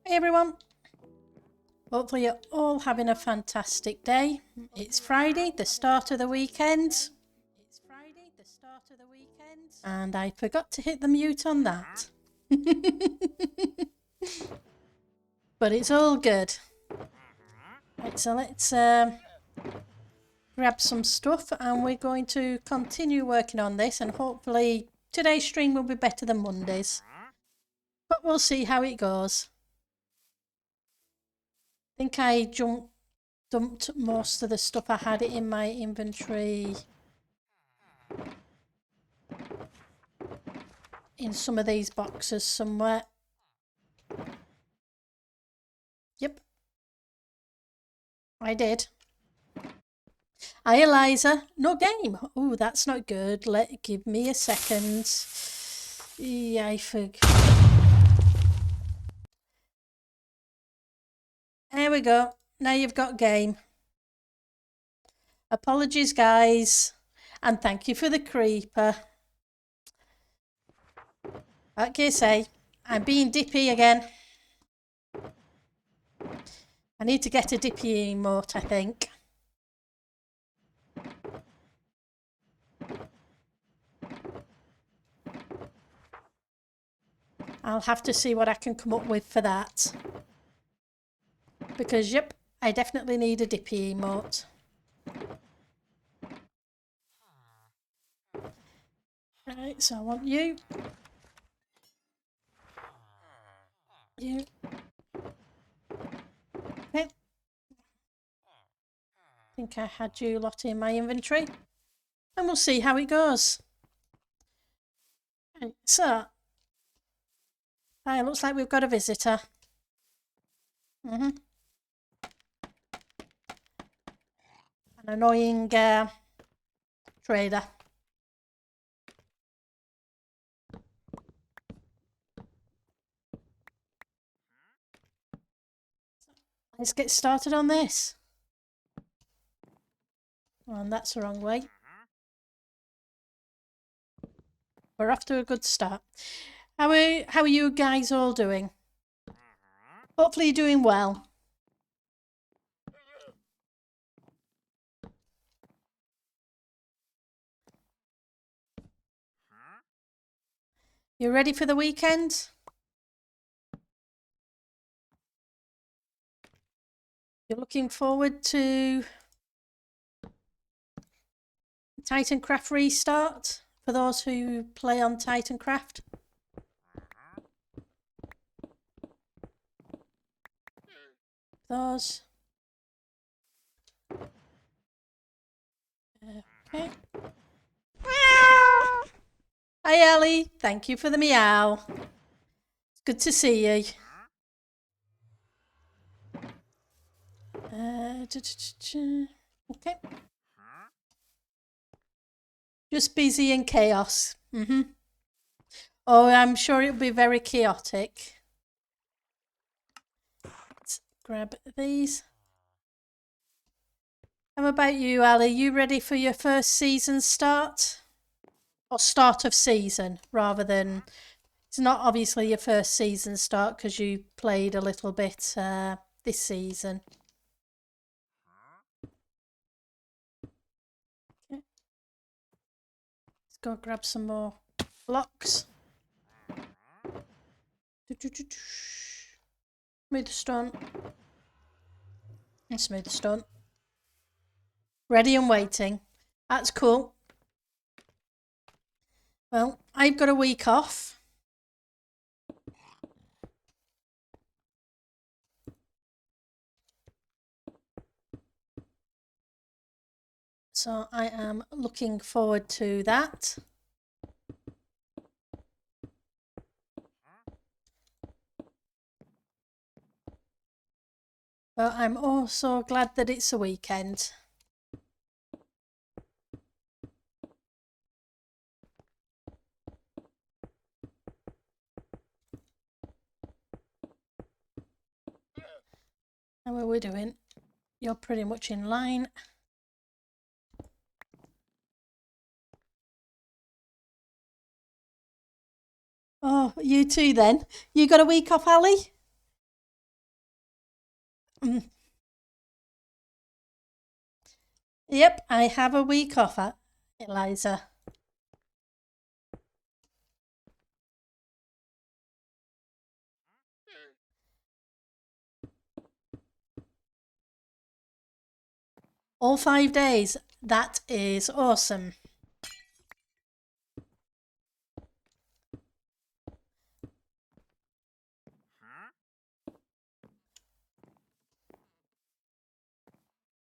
Hey everyone, hopefully you're all having a fantastic day. It's Friday, the start of the weekend. And I forgot to hit the mute on that. But it's all good. Right, so let's grab some stuff and we're going to continue working on this, and hopefully today's stream will be better than Monday's. But we'll see how it goes. I think I dumped most of the stuff I had in my inventory in some of these boxes somewhere. Yep, I did. Hi Eliza, no game. Oh, that's not good. Give me a second. Yeah, I forgot. There we go. Now you've got game. Apologies, guys, and thank you for the creeper. What can you say? I'm being dippy again. I need to get a dippy emote, I think. I'll have to see what I can come up with for that. Because, yep, I definitely need a dippy emote. Right, so I want you. You. Okay. I think I had you lot in my inventory. And we'll see how it goes. Right, so, it looks like we've got a visitor. An annoying trader. Let's get started on this. And that's the wrong way. We're off to a good start. How are you guys all doing? Hopefully you're doing well. You ready for the weekend? You're looking forward to Titancraft restart for those who play on Titancraft? Those. Okay. Hi Ellie, thank you for the meow. It's good to see you. Okay. Just busy and chaos. Oh, I'm sure it'll be very chaotic. Let's grab these. How about you, Ali? You ready for your first season start? Or start of season, rather than... It's not obviously your first season start because you played a little bit this season. Okay. Let's go grab some more blocks. Smooth the stone. And smooth the stone. Ready and waiting. That's cool. Well, I've got a week off. So I am looking forward to that. But I'm also glad that it's a weekend. How are we doing? You're pretty much in line. Oh, you too then. You got a week off, Ali? Mm. Yep, I have a week off, Eliza. All 5 days. That is awesome.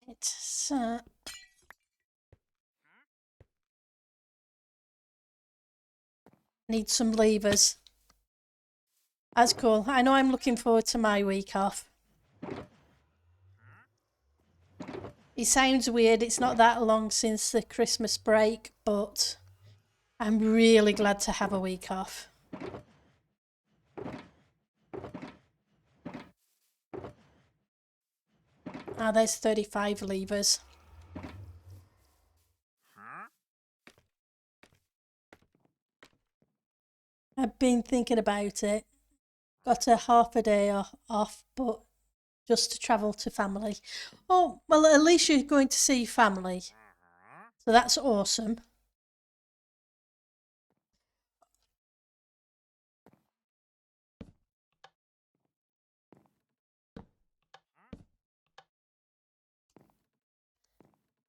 It's need some levers. That's cool. I know I'm looking forward to my week off. It sounds weird. It's not that long since the Christmas break, but I'm really glad to have a week off. Ah, there's 35 levers. I've been thinking about it. Got a half a day off, but just to travel to family. Oh, well, at least you're going to see family. So that's awesome.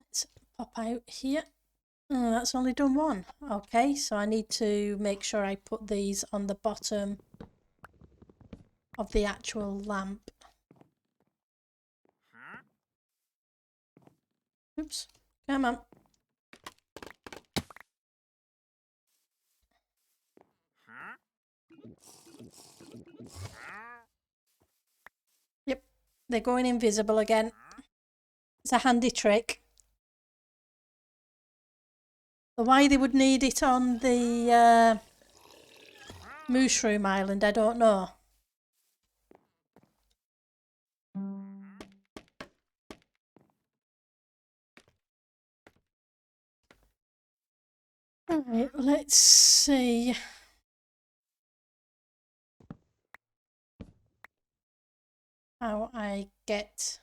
Let's pop out here. Oh, that's only done one. Okay, so I need to make sure I put these on the bottom of the actual lamp. Oops, come on. Yep, they're going invisible again. It's a handy trick. Why they would need it on the Mushroom Island, I don't know. Alright, let's see. How I get...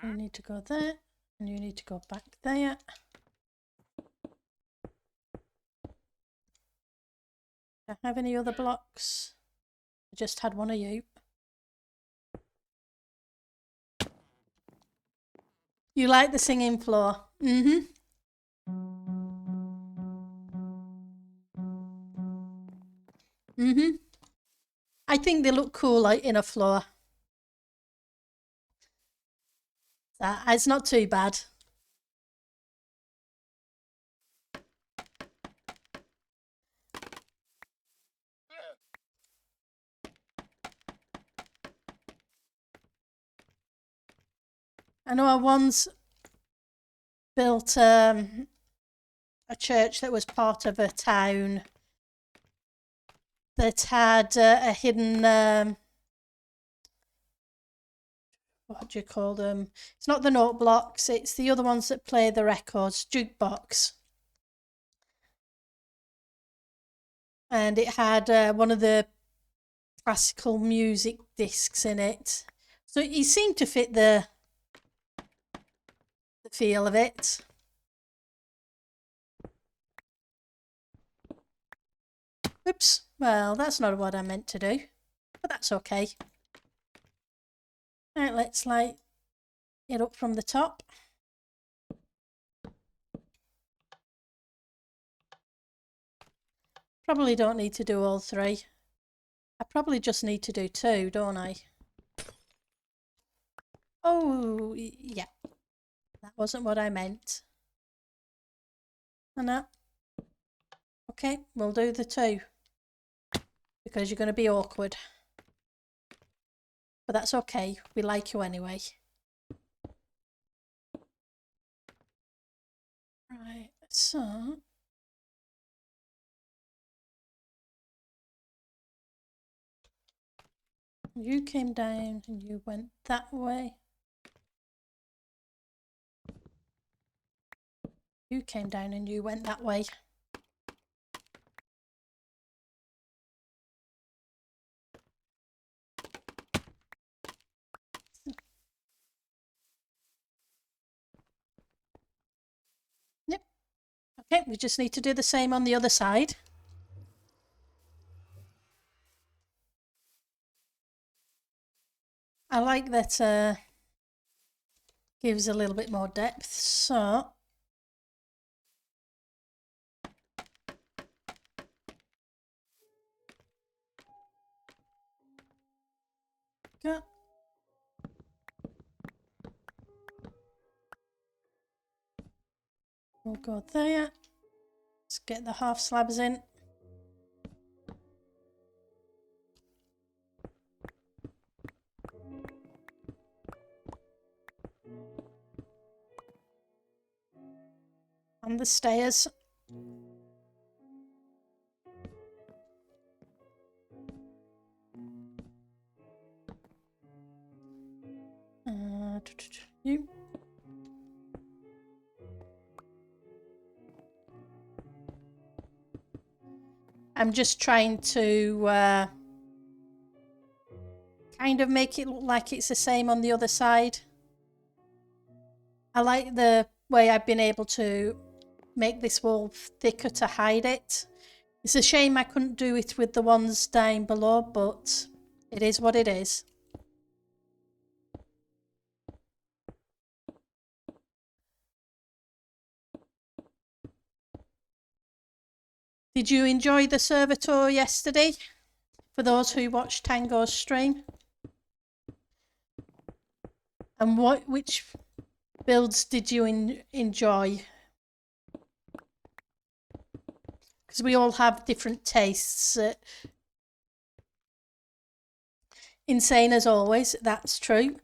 You need to go there, and you need to go back there. Do I have any other blocks? I just had one of you. You like the singing floor? Mm-hmm. Mm-hmm. I think they look cool like in a floor. It's not too bad. I know I once built a church that was part of a town that had a hidden what do you call them? It's not the note blocks, it's the other ones that play the records, jukebox. And it had one of the classical music discs in it. So it seemed to fit the feel of it. Oops, well, that's not what I meant to do, but that's okay. Right, let's light it up from the top. Probably don't need to do all three. I probably just need to do two, don't I? Oh, yeah. That wasn't what I meant. And that. Okay, we'll do the two. Because you're going to be awkward. But that's okay. We like you anyway. Right, so... You came down and you went that way. You came down and you went that way. Yep. Okay, we just need to do the same on the other side. I like that gives a little bit more depth, so go. We'll go there. Let's get the half slabs in. And the stairs. You. I'm just trying to kind of make it look like it's the same on the other side. I like the way I've been able to make this wall thicker to hide it. It's a shame I couldn't do it with the ones down below, but it is what it is. Did you enjoy the server tour yesterday? For those who watched Tango's stream? And which builds did you enjoy? Because we all have different tastes. Insane as always, that's true.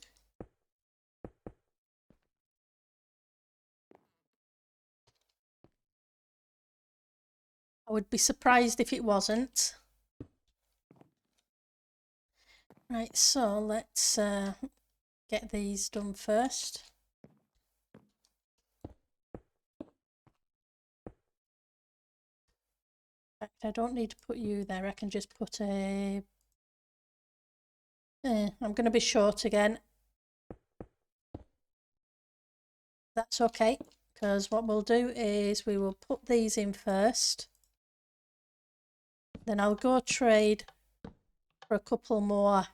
I would be surprised if it wasn't. Right, so let's get these done first. In fact, I don't need to put you there. I can just put a... I'm going to be short again. That's okay, because what we'll do is we will put these in first. Then I'll go trade for a couple more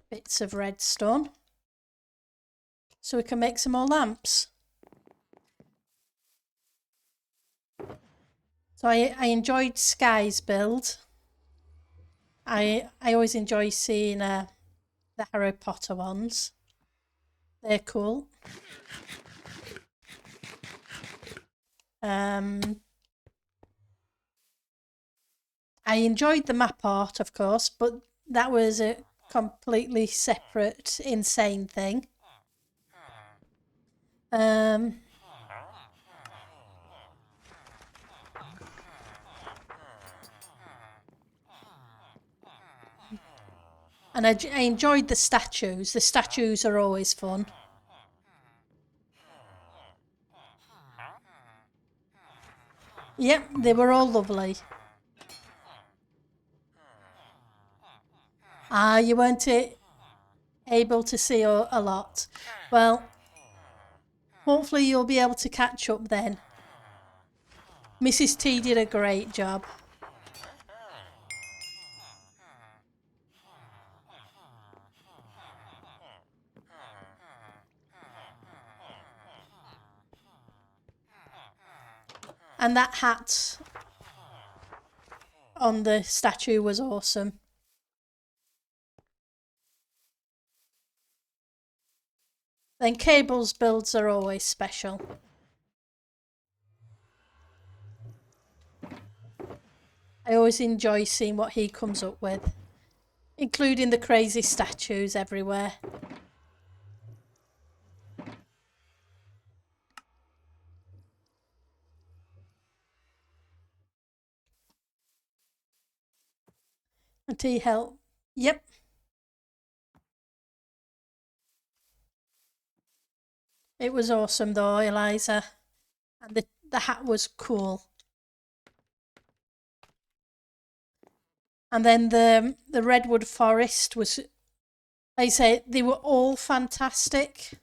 bits of redstone so we can make some more lamps. So I enjoyed Sky's build. I always enjoy seeing the Harry Potter ones. They're cool. I enjoyed the map art, of course, but that was a completely separate, insane thing. And I enjoyed the statues. The statues are always fun. Yep, they were all lovely. You weren't able to see a lot. Well, hopefully you'll be able to catch up then. Mrs. T did a great job. And that hat on the statue was awesome. Then Cable's builds are always special. I always enjoy seeing what he comes up with. including the crazy statues everywhere. And tea help. Yep. It was awesome though, Eliza. And the hat was cool. And then the redwood forest was, I say, they were all fantastic.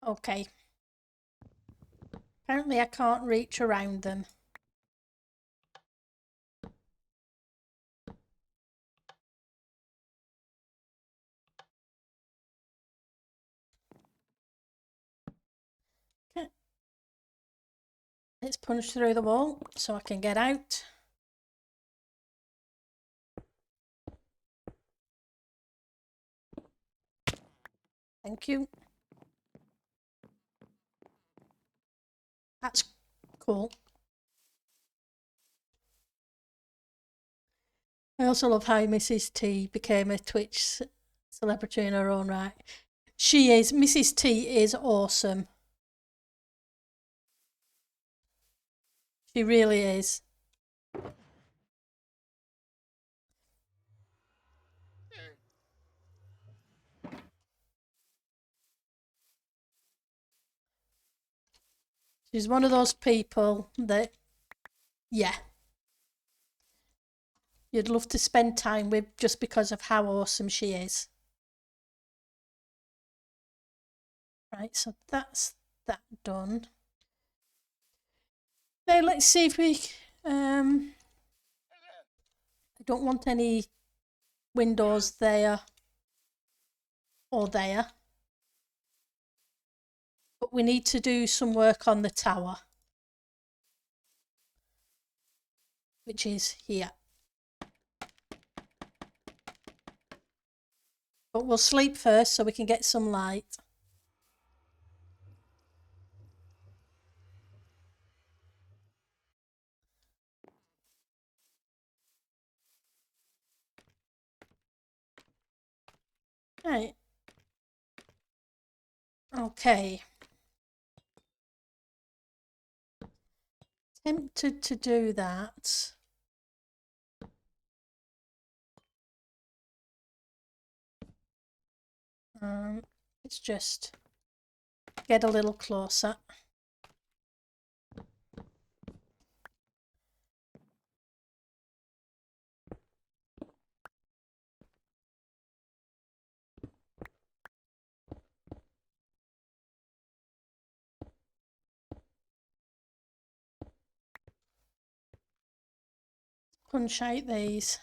Okay. Apparently I can't reach around them. Okay. Let's punch through the wall so I can get out. Thank you. That's cool. I also love how Mrs. T became a Twitch celebrity in her own right. She is. Mrs. T is awesome. She really is. She's one of those people that, yeah, you'd love to spend time with just because of how awesome she is. Right, so that's that done. Now let's see if we, I don't want any windows there or there. But we need to do some work on the tower, which is here. But we'll sleep first so we can get some light. Right. Okay. Tempted to do that. Let's just get a little closer. Punch out these.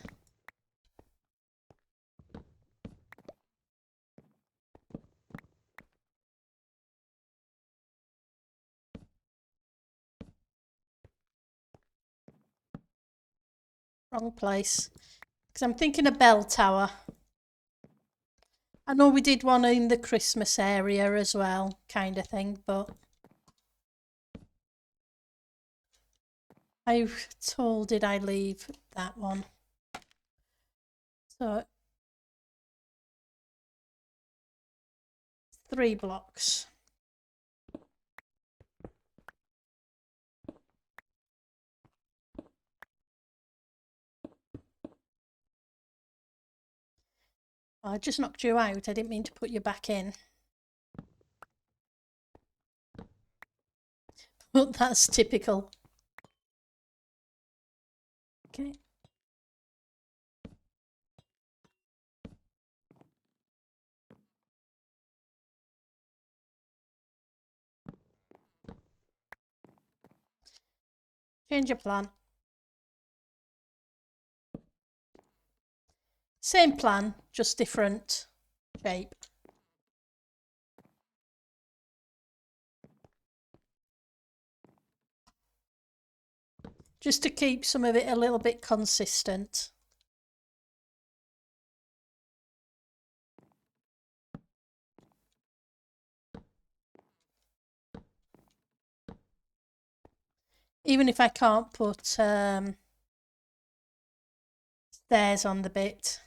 Wrong place. Because I'm thinking a bell tower. I know we did one in the Christmas area as well, kind of thing, but I told did I leave that one? So 3 blocks. I just knocked you out. I didn't mean to put you back in. But that's typical. Okay. Change your plan. Same plan, just different shape. Just to keep some of it a little bit consistent. Even if I can't put stairs on the bit.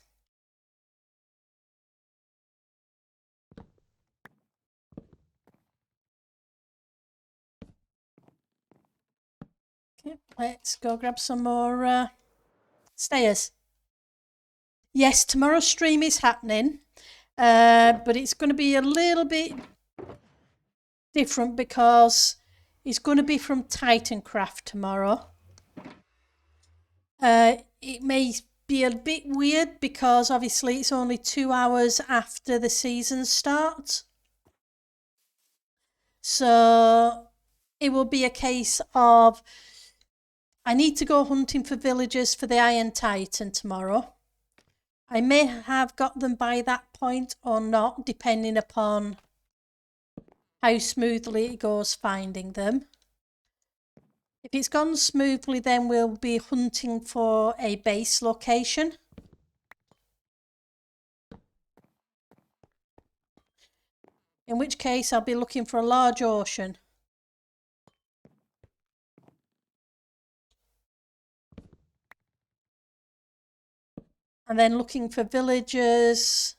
Okay, let's go grab some more stairs. Yes, tomorrow's stream is happening, but it's going to be a little bit different because it's going to be from Titancraft tomorrow. It may be a bit weird because obviously it's only 2 hours after the season starts. So it will be a case of I need to go hunting for villagers for the Iron Titan tomorrow. I may have got them by that point or not, depending upon how smoothly it goes finding them. If it's gone smoothly, then we'll be hunting for a base location. In which case I'll be looking for a large ocean. And then looking for villagers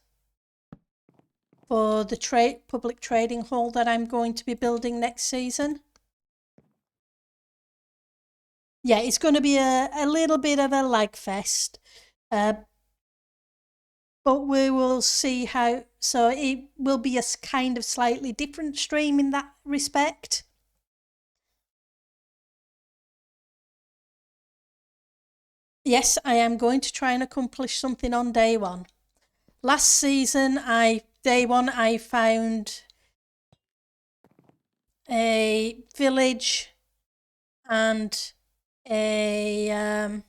for the public trading hall that I'm going to be building next season. Yeah, it's going to be a little bit of a lag fest. But we will see how, so it will be a kind of slightly different stream in that respect. Yes, I am going to try and accomplish something on day one. Last season, day one, I found a village and a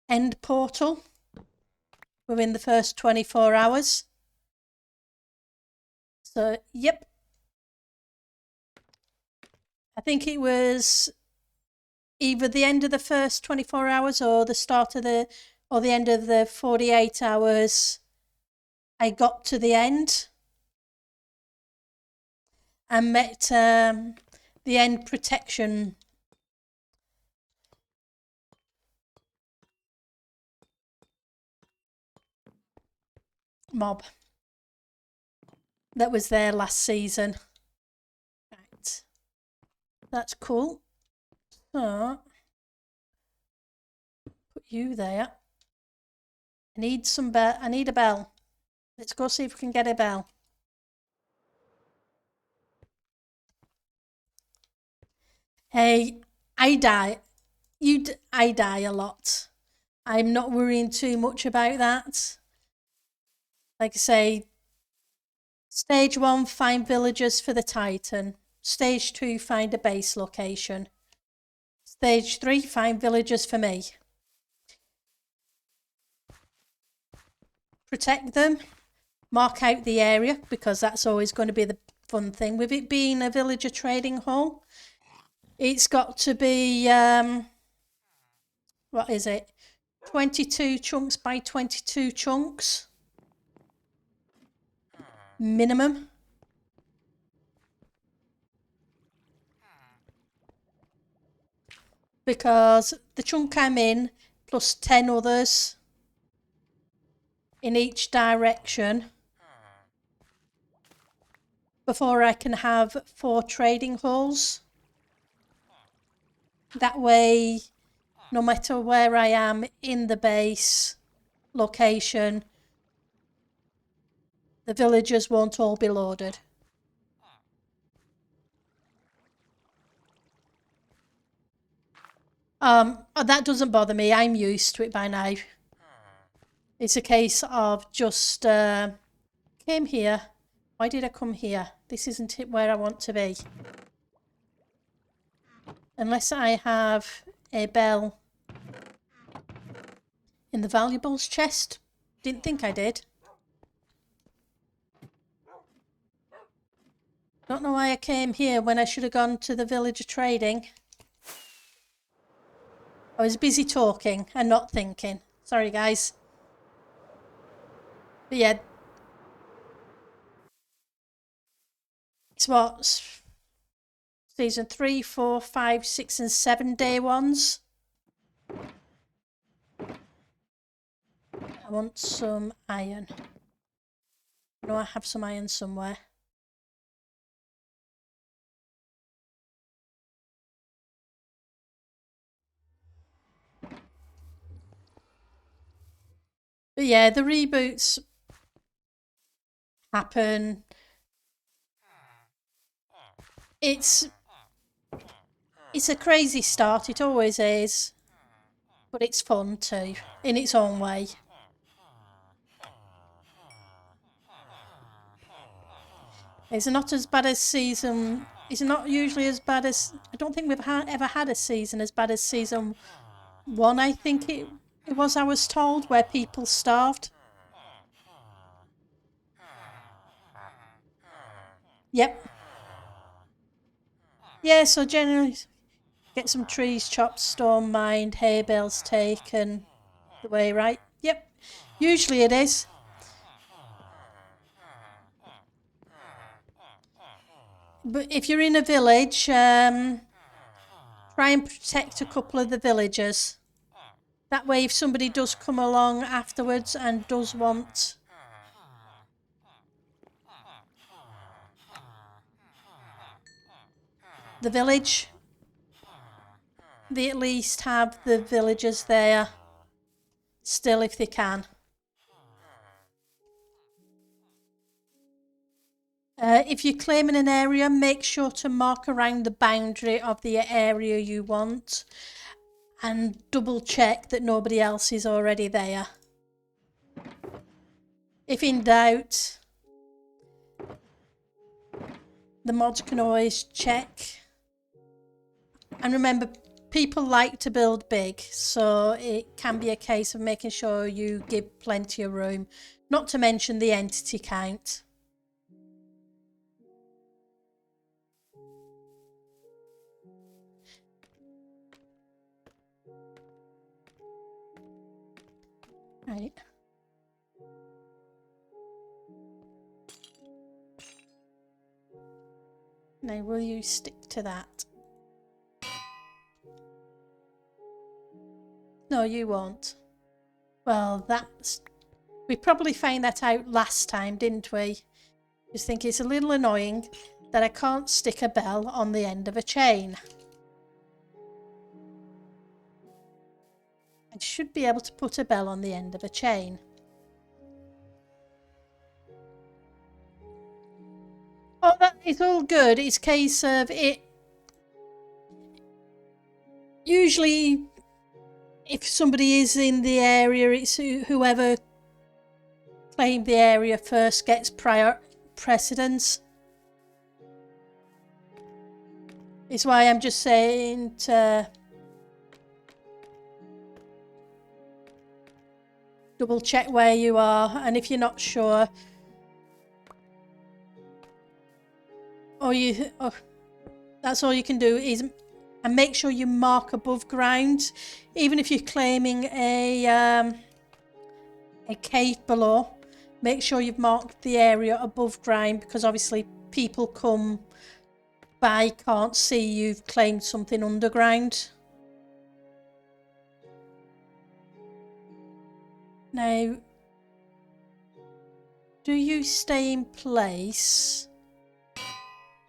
end portal within the first 24 hours. So, yep. I think it was either the end of the first 24 hours or the start of the end of the 48 hours. I got to the end and met the end protection mob that was there last season. Right, that's cool. So put you there. I need a bell. Let's go see if we can get a bell. Hey, I die. I die a lot. I'm not worrying too much about that. Like I say, stage 1, find villagers for the Titan. Stage 2, find a base location. Stage 3, find villagers for me. Protect them. Mark out the area because that's always going to be the fun thing. With it being a villager trading hall, it's got to be, what is it? 22 chunks by 22 chunks. Minimum. Because the chunk I'm in, plus 10 others in each direction, before I can have 4 trading halls. That way, no matter where I am in the base location, the villagers won't all be loaded. That doesn't bother me. I'm used to it by now. It's a case of just came here. Why did I come here? This isn't it where I want to be. Unless I have a bell In the valuables chest? Didn't think I did. Don't know why I came here when I should have gone to the village of trading. I was busy talking and not thinking. Sorry, guys. But yeah. It's what? Season 3, 4, 5, 6 and 7 day ones. I want some iron. I know I have some iron somewhere. But yeah, the reboots happen. It's a crazy start, it always is. But it's fun too, in its own way. It's not as bad as season... It's not usually as bad as... I don't think we've ever had a season as bad as season 1, I think it was, I was told, where people starved. Yep. Yeah, so generally get some trees chopped, stone mined, hay bales taken. The way, right? Yep. Usually it is. But if you're in a village, try and protect a couple of the villagers. That way, if somebody does come along afterwards and does want the village, they at least have the villagers there still if they can. If you're claiming an area, make sure to mark around the boundary of the area you want and double check that nobody else is already there. If in doubt, the mods can always check. And remember, people like to build big, so it can be a case of making sure you give plenty of room, not to mention the entity count. Right. Now, will you stick to that? No, you won't. Well, we probably found that out last time, didn't we? Just think it's a little annoying that I can't stick a bell on the end of a chain. I should be able to put a bell on the end of a chain. Oh, that is all good. It's a case of it. Usually, if somebody is in the area, it's whoever claimed the area first gets prior precedence. It's why I'm just saying to double check where you are, and if you're not sure, that's all you can do is, and make sure you mark above ground, even if you're claiming a cave below. Make sure you've marked the area above ground, because obviously people come by, can't see you've claimed something underground. Now, do you stay in place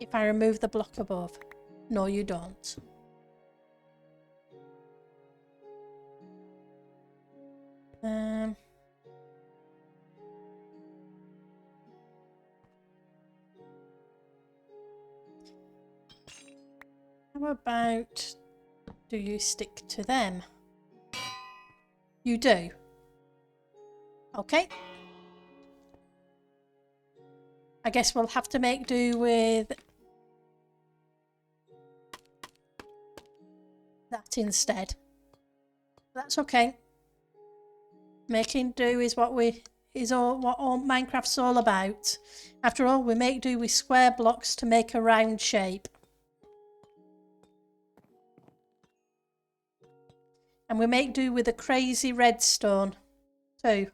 if I remove the block above? No, you don't. How about, do you stick to them? You do. Okay. I guess we'll have to make do with that instead. That's okay. Making do is what all Minecraft's all about. After all, we make do with square blocks to make a round shape. And we make do with a crazy redstone too.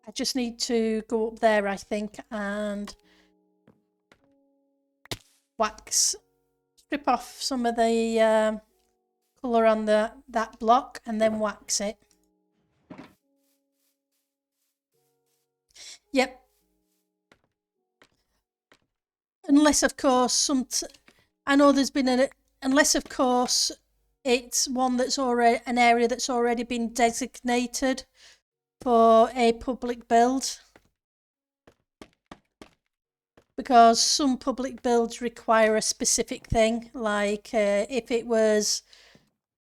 I just need to go up there, I think, and strip off some of the colour on that block and then wax it. Yep. Unless, of course, I know there's been unless, of course, it's one that's already an area that's already been designated for a public build. Because some public builds require a specific thing, like if it was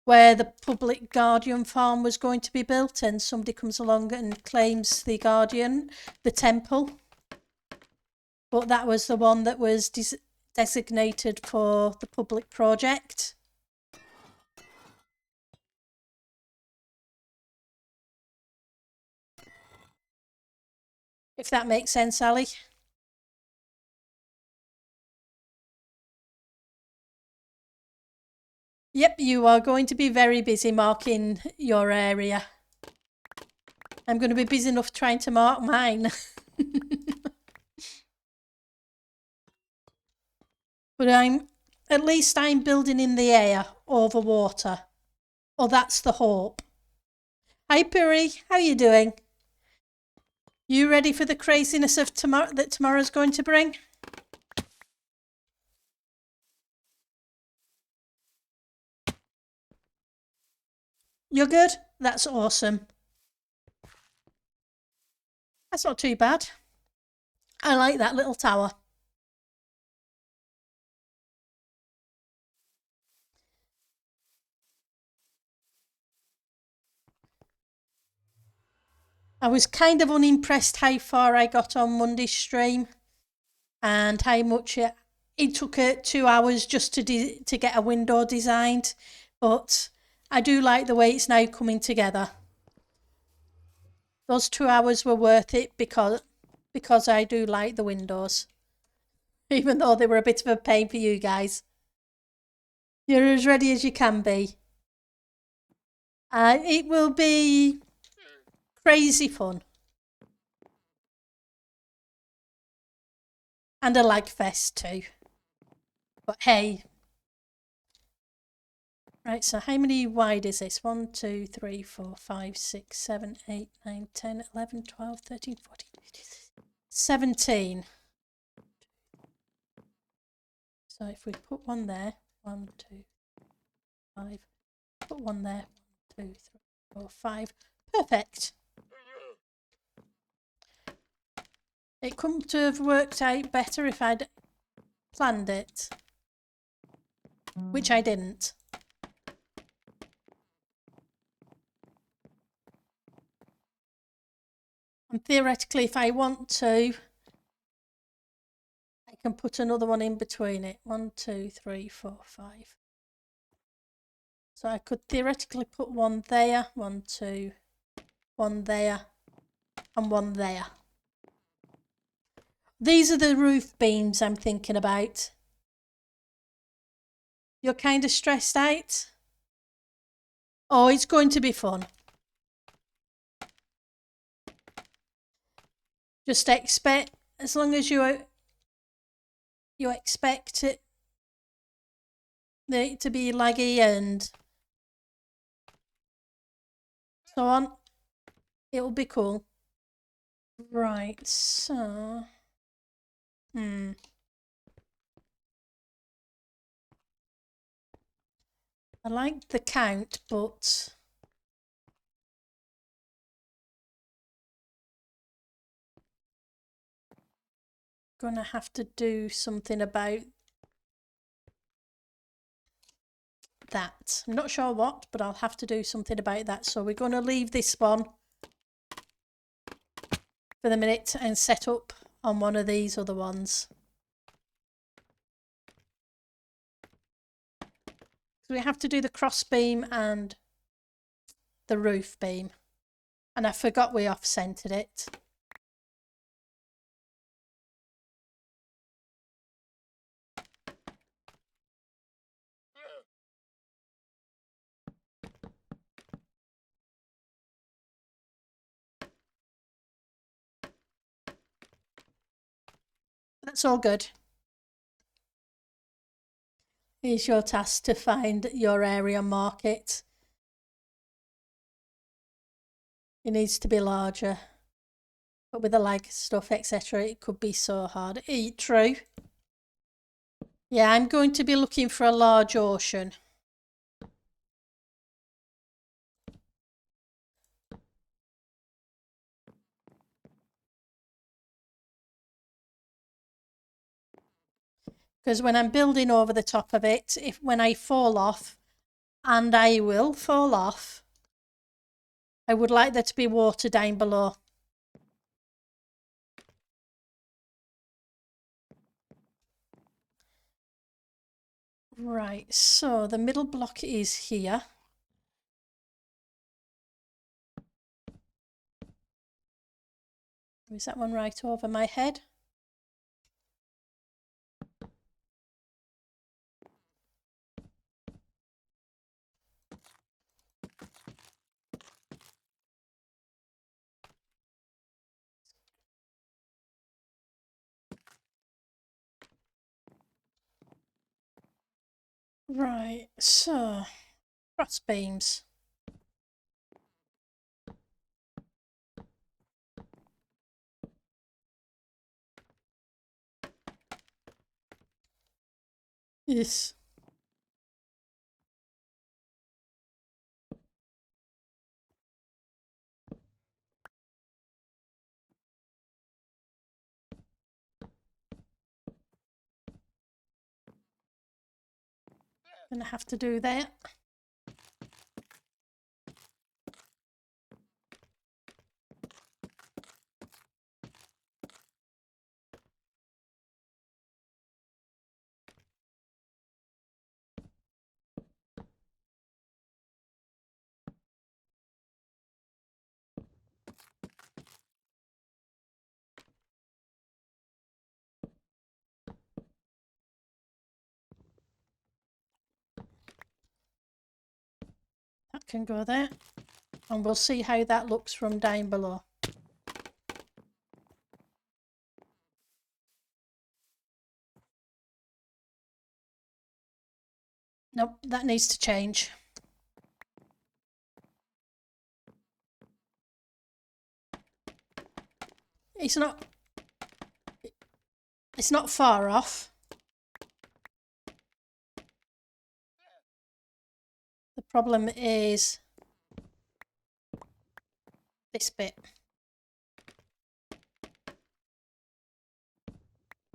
where the public guardian farm was going to be built and somebody comes along and claims the guardian, the temple. But that was the one that was designated for the public project. If that makes sense, Ali. Yep, you are going to be very busy marking your area. I'm going to be busy enough trying to mark mine. But at least I'm building in the air over water. Or that's the hope. Hi Puri, how are you doing? You ready for the craziness of that tomorrow's going to bring? You're good? That's awesome. That's not too bad. I like that little tower. I was kind of unimpressed how far I got on Monday's stream and how much it took 2 hours just to get a window designed. But I do like the way it's now coming together. Those 2 hours were worth it because I do like the windows. Even though they were a bit of a pain for you guys. You're as ready as you can be. It will be crazy fun. And a lag fest too. But hey. Right, so how many wide is this? 1, 2, 3, 4, 5, 6, 7, 8, 9, 10, 11, 12, 13, 14, 17. So if we put one there, 1, 2, 5, put one there, 1, 2, 3, 4, 5. Perfect. It couldn't have worked out better if I'd planned it, which I didn't. And theoretically, if I want to, I can put another one in between it. 1, 2, 3, 4, 5. So I could theoretically put one there, 1, 2, one there, and one there. These are the roof beams I'm thinking about. You're kind of stressed out? Oh, it's going to be fun. Just expect, as long as you expect it to be laggy and so on, it'll be cool. Right, so... I like the count, but... gonna have to do something about that. I'm not sure what, but I'll have to do something about that. So we're going to leave this one for the minute and set up on one of these other ones. So we have to do the cross beam and the roof beam. And I forgot we off-centered it. That's all good. It's your task to find your area market. It needs to be larger. But with the lag stuff, etc., it could be so hard. True. Yeah, I'm going to be looking for a large ocean. Because when I'm building over the top of it, when I fall off, and I will fall off, I would like there to be water down below. Right, so the middle block is here. Is that one right over my head? Right, so cross beams. Yes. Gonna have to do that. That can go there. And we'll see how that looks from down below. Nope, that needs to change. It's not far off. The problem is this bit.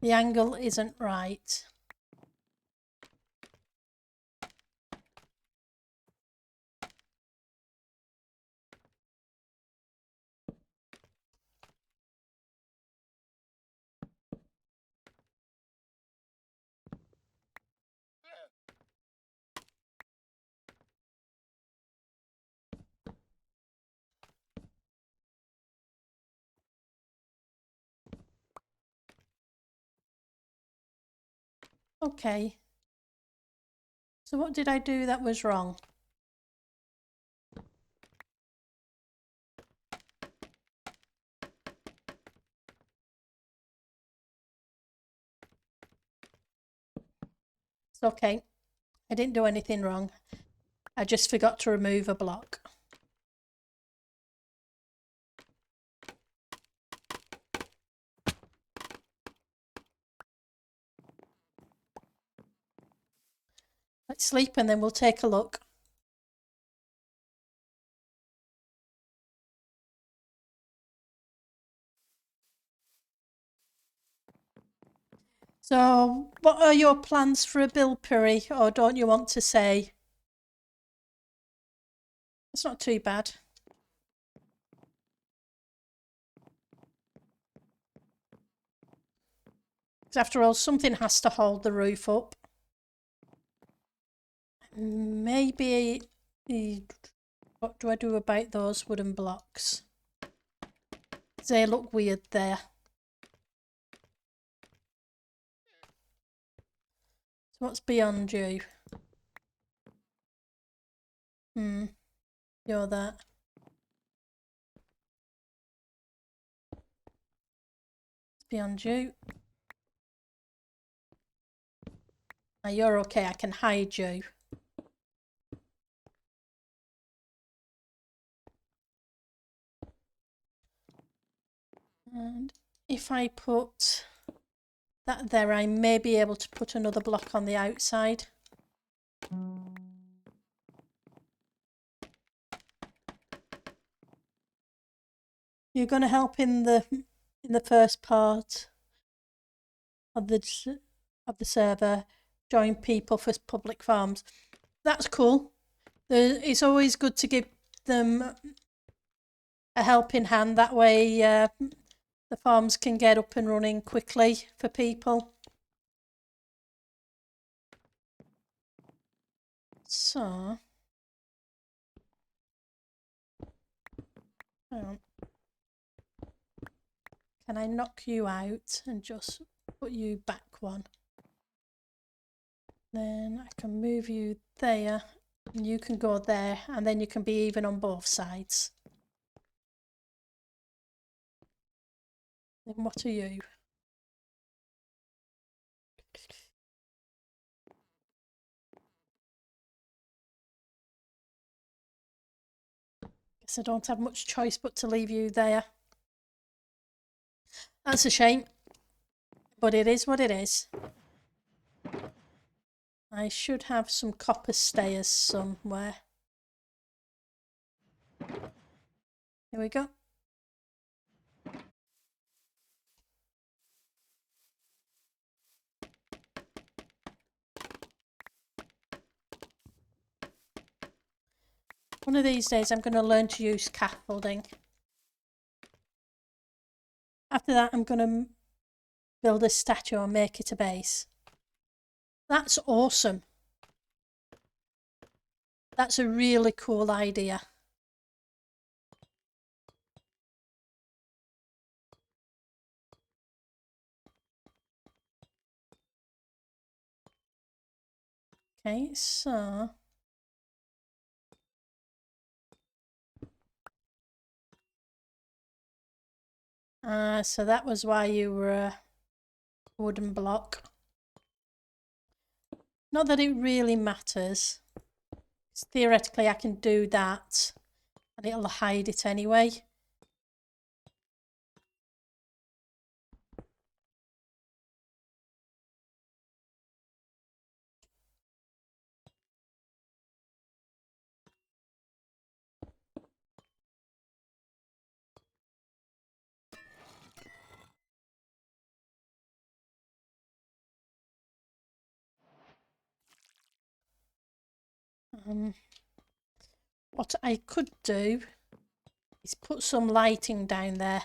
The angle isn't right. Okay. So what did I do that was wrong? It's okay. I didn't do anything wrong. I just forgot to remove a block. Let's sleep and then we'll take a look. So what are your plans for a build, Piri, or don't you want to say? It's not too bad. Because after all, something has to hold the roof up. Maybe What do I do about those wooden blocks? They look weird there. So what's beyond you? You're that. It's beyond you. Now you're okay, I can hide you. And if I put that there, I may be able to put another block on the outside. You're going to help in the first part of the server, join people for public farms. That's cool. It's always good to give them a helping hand. That way the farms can get up and running quickly for people. So, hang on. Can I knock you out and just put you back one? Then I can move you there and you can go there, and then you can be even on both sides. Then what are you? Guess I don't have much choice but to leave you there. That's a shame, but it is what it is. I should have some copper stairs somewhere. Here we go. One of these days I'm going to learn to use scaffolding. After that I'm going to build a statue and make it a base. That's awesome. That's a really cool idea. Okay, so so that was why you were a wooden block. Not that it really matters. Theoretically I can do that and it'll hide it anyway. What I could do is put some lighting down there.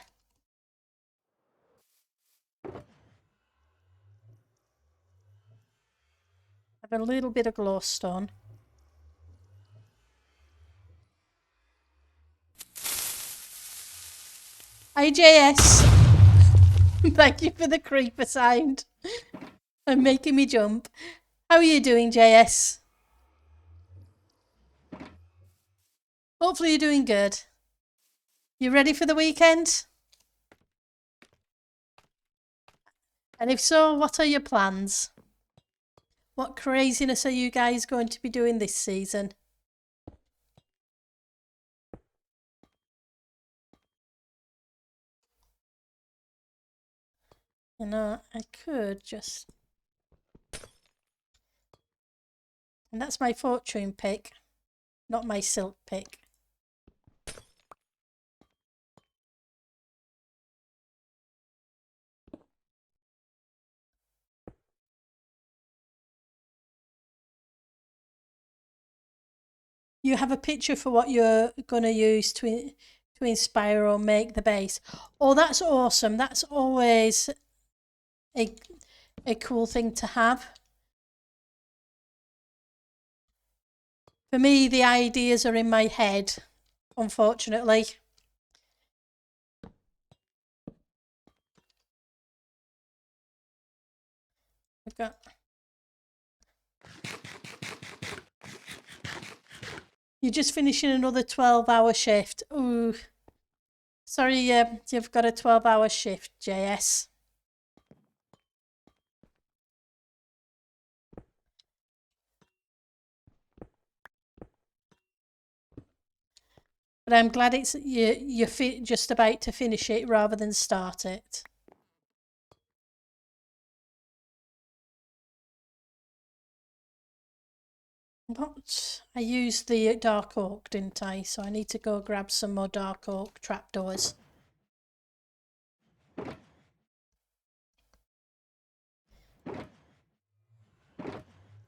Have a little bit of glowstone. Hi JS. Thank you for the creeper sound. And making me jump. How are you doing, JS? Hopefully you're doing good. You ready for the weekend? And if so, what are your plans? What craziness are you guys going to be doing this season? You know, I could just... And that's my fortune pick, not my silk pick. You have a picture for what you're going to use to inspire or make the base. Oh, that's awesome. That's always a cool thing to have. For me, the ideas are in my head, unfortunately. I've got... You're just finishing another 12-hour shift. Ooh. Sorry, you've got a 12-hour shift, JS. But I'm glad it's you're just about to finish it rather than start it. What? I used the dark oak, didn't I? So I need to go grab some more dark oak trapdoors.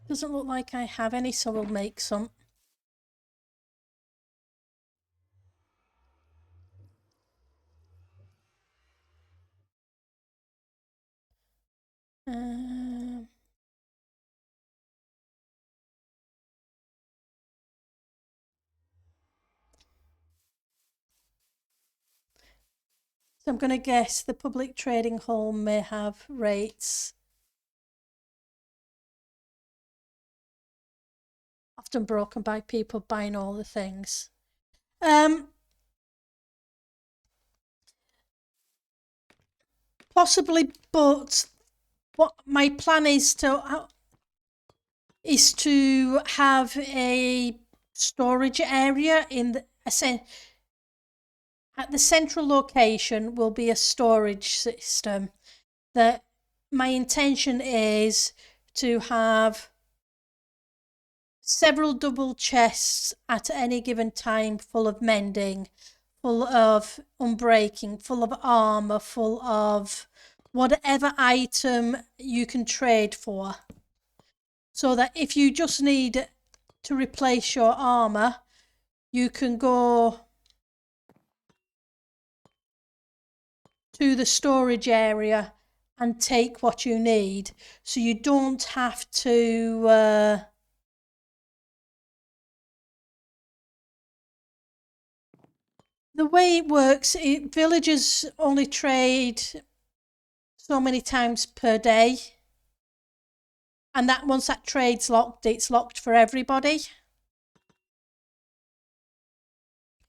Doesn't look like I have any, so we'll make some. So I'm going to guess the public trading hall may have rates often broken by people buying all the things. Possibly, but what my plan is to have a storage area in the at the central location will be a storage system. That my intention is to have several double chests at any given time full of mending, full of unbreaking, full of armor, full of whatever item you can trade for. So that if you just need to replace your armor, you can go to the storage area and take what you need. So you don't have to the way it works, villagers only trade so many times per day. And that once that trade's locked, it's locked for everybody.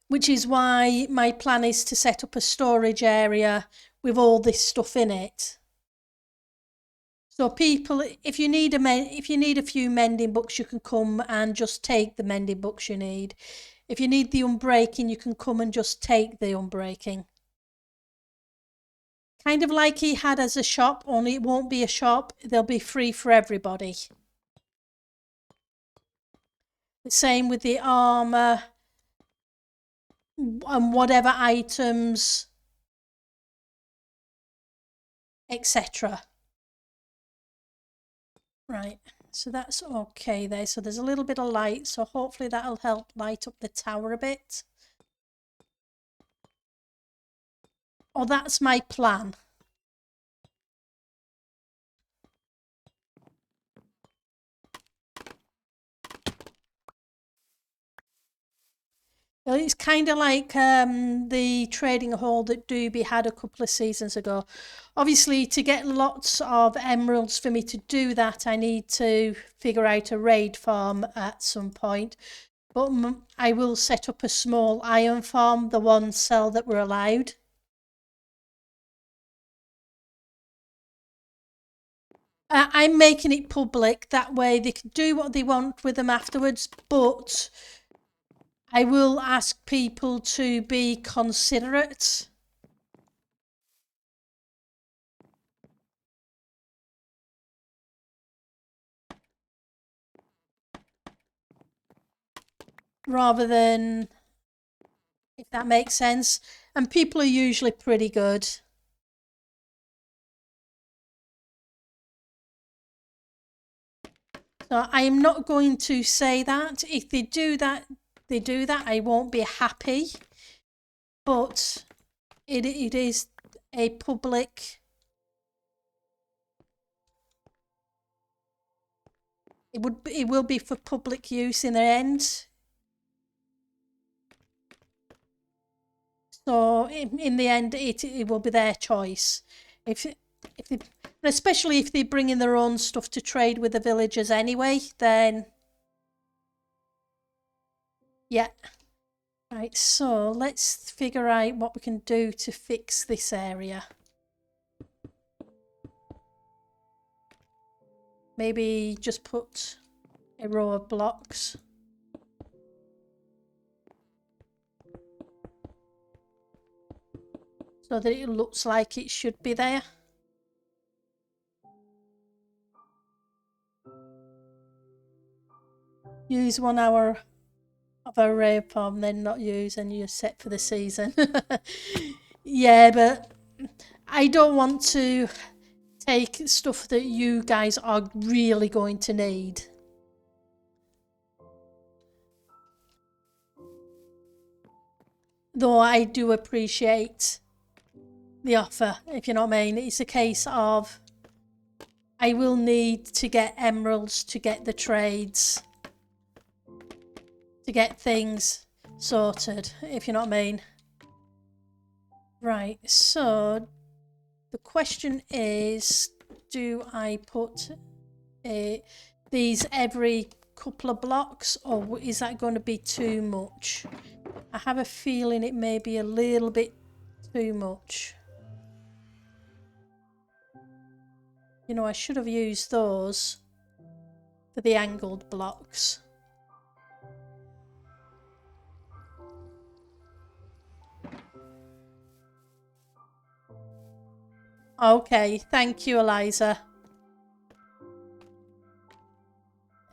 Which is why my plan is to set up a storage area with all this stuff in it. So people, if you need a few mending books, you can come and just take the mending books you need. If you need the unbreaking, you can come and just take the unbreaking. Kind of like he had as a shop, only it won't be a shop, they'll be free for everybody. The same with the armour and whatever items, etc. Right, so that's okay there. So there's a little bit of light, so hopefully that'll help light up the tower a bit. Or that's my plan. Well, it's kind of like the trading hall that Doobie had a couple of seasons ago. Obviously, to get lots of emeralds for me to do that, I need to figure out a raid farm at some point. But I will set up a small iron farm, the one cell that we're allowed. I'm making it public, that way they can do what they want with them afterwards, but I will ask people to be considerate. Rather than, if that makes sense. And people are usually pretty good. So I am not going to say that. If they do that, they do that. I won't be happy. But it is a public... It will be for public use in the end. So in the end, it will be their choice. If they, especially if they bring in their own stuff to trade with the villagers anyway, then yeah. Right, so let's figure out what we can do to fix this area. Maybe just put a row of blocks. So that it looks like it should be there. Use 1 hour of a rave farm, then not use, and you're set for the season. Yeah, but I don't want to take stuff that you guys are really going to need. Though I do appreciate the offer, if you know what I mean. It's a case of I will need to get emeralds to get the trades, to get things sorted, if you know what I mean. Right, so the question is, do I put these every couple of blocks, or is that going to be too much? I have a feeling it may be a little bit too much. You know, I should have used those for the angled blocks. Okay, thank you, Eliza.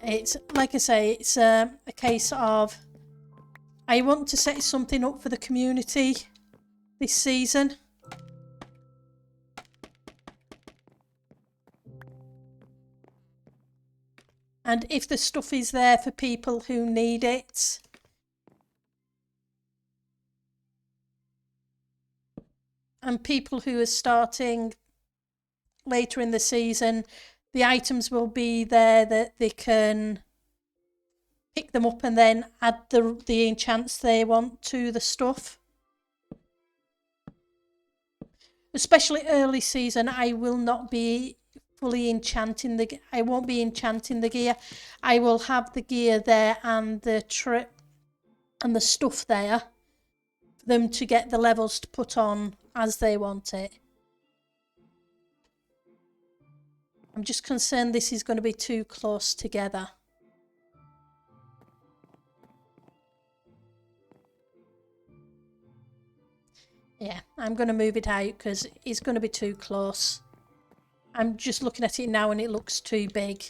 It's, like I say, it's a case of I want to set something up for the community this season. And if the stuff is there for people who need it, and people who are starting later in the season, the items will be there that they can pick them up and then add the enchants they want to the stuff. Especially early season, I will not be fully enchanting I won't be enchanting the gear. I will have the gear there and the and the stuff there for them to get the levels to put on as they want it. I'm just concerned this is going to be too close together. Yeah, I'm going to move it out because it's going to be too close. I'm just looking at it now and it looks too big.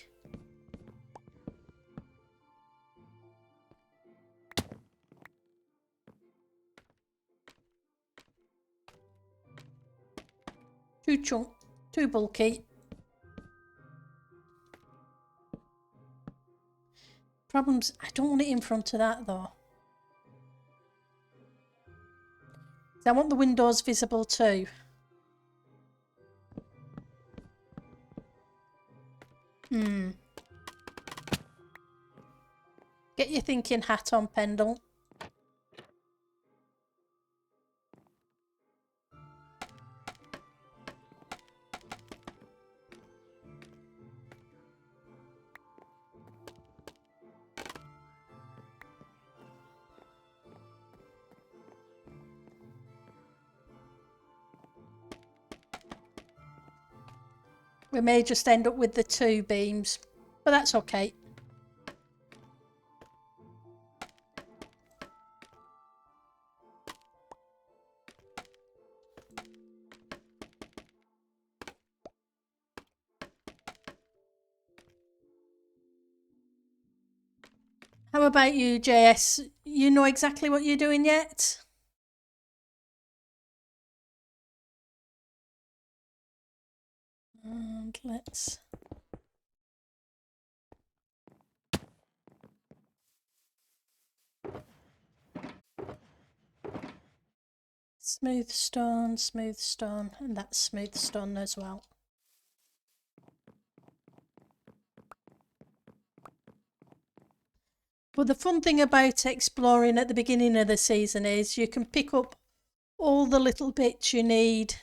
Too bulky. Problems, I don't want it in front of that though. I want the windows visible too. Get your thinking hat on, Pendle. We may just end up with the 2 beams, but that's okay. How about you, JS? You know exactly what you're doing yet? And let's... smooth stone, and that's smooth stone as well. But the fun thing about exploring at the beginning of the season is you can pick up all the little bits you need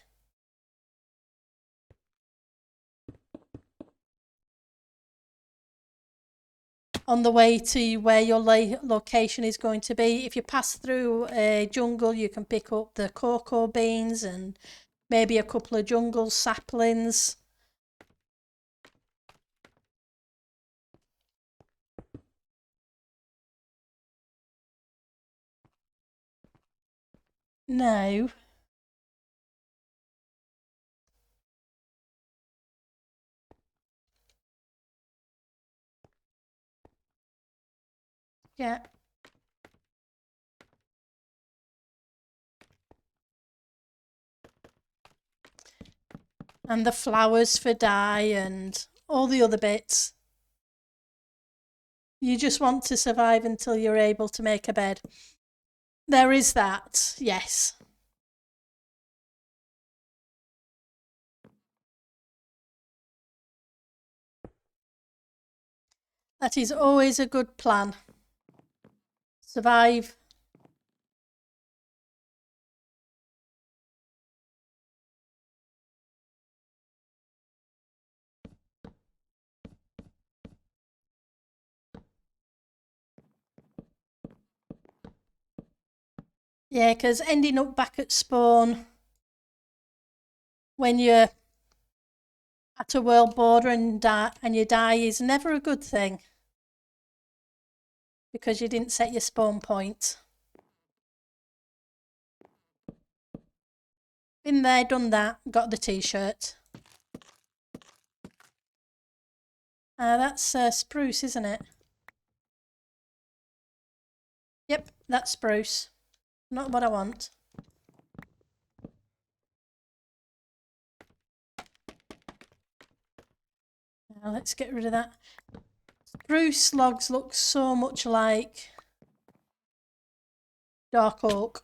on the way to where your location is going to be. If you pass through a jungle, you can pick up the cocoa beans and maybe a couple of jungle saplings. No. Yeah. And the flowers for dye and all the other bits. You just want to survive until you're able to make a bed. There is that, yes. That is always a good plan. Survive. Yeah, because ending up back at spawn when you're at a world border and you die is never a good thing, because you didn't set your spawn point. Been there, done that, got the t-shirt. That's spruce, isn't it? Yep, that's spruce. Not what I want. Now let's get rid of that. Spruce logs look so much like dark oak.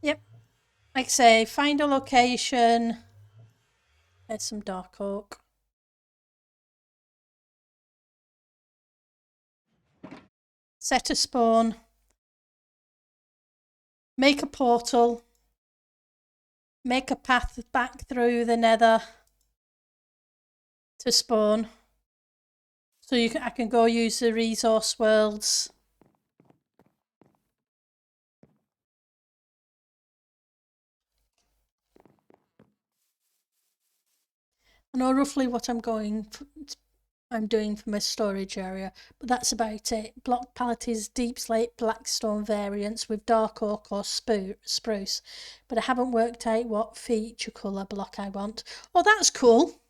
Yep. Like I say, find a location. There's some dark oak. Set a spawn. Make a portal. Make a path back through the nether to spawn. So I can go use the resource worlds. I know roughly what I'm doing for my storage area, but that's about it. Block palette is deep slate blackstone variants with dark oak or spruce, but I haven't worked out what feature colour block I want. Oh, that's cool.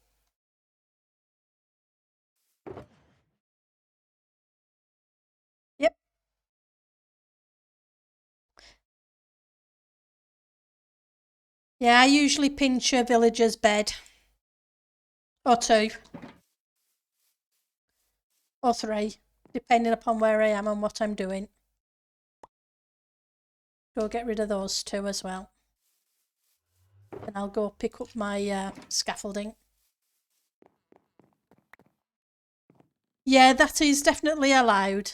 Yep. Yeah, I usually pinch a villager's bed. Or two. Or three, depending upon where I am and what I'm doing. Go get rid of those two as well. And I'll go pick up my scaffolding. Yeah, that is definitely allowed.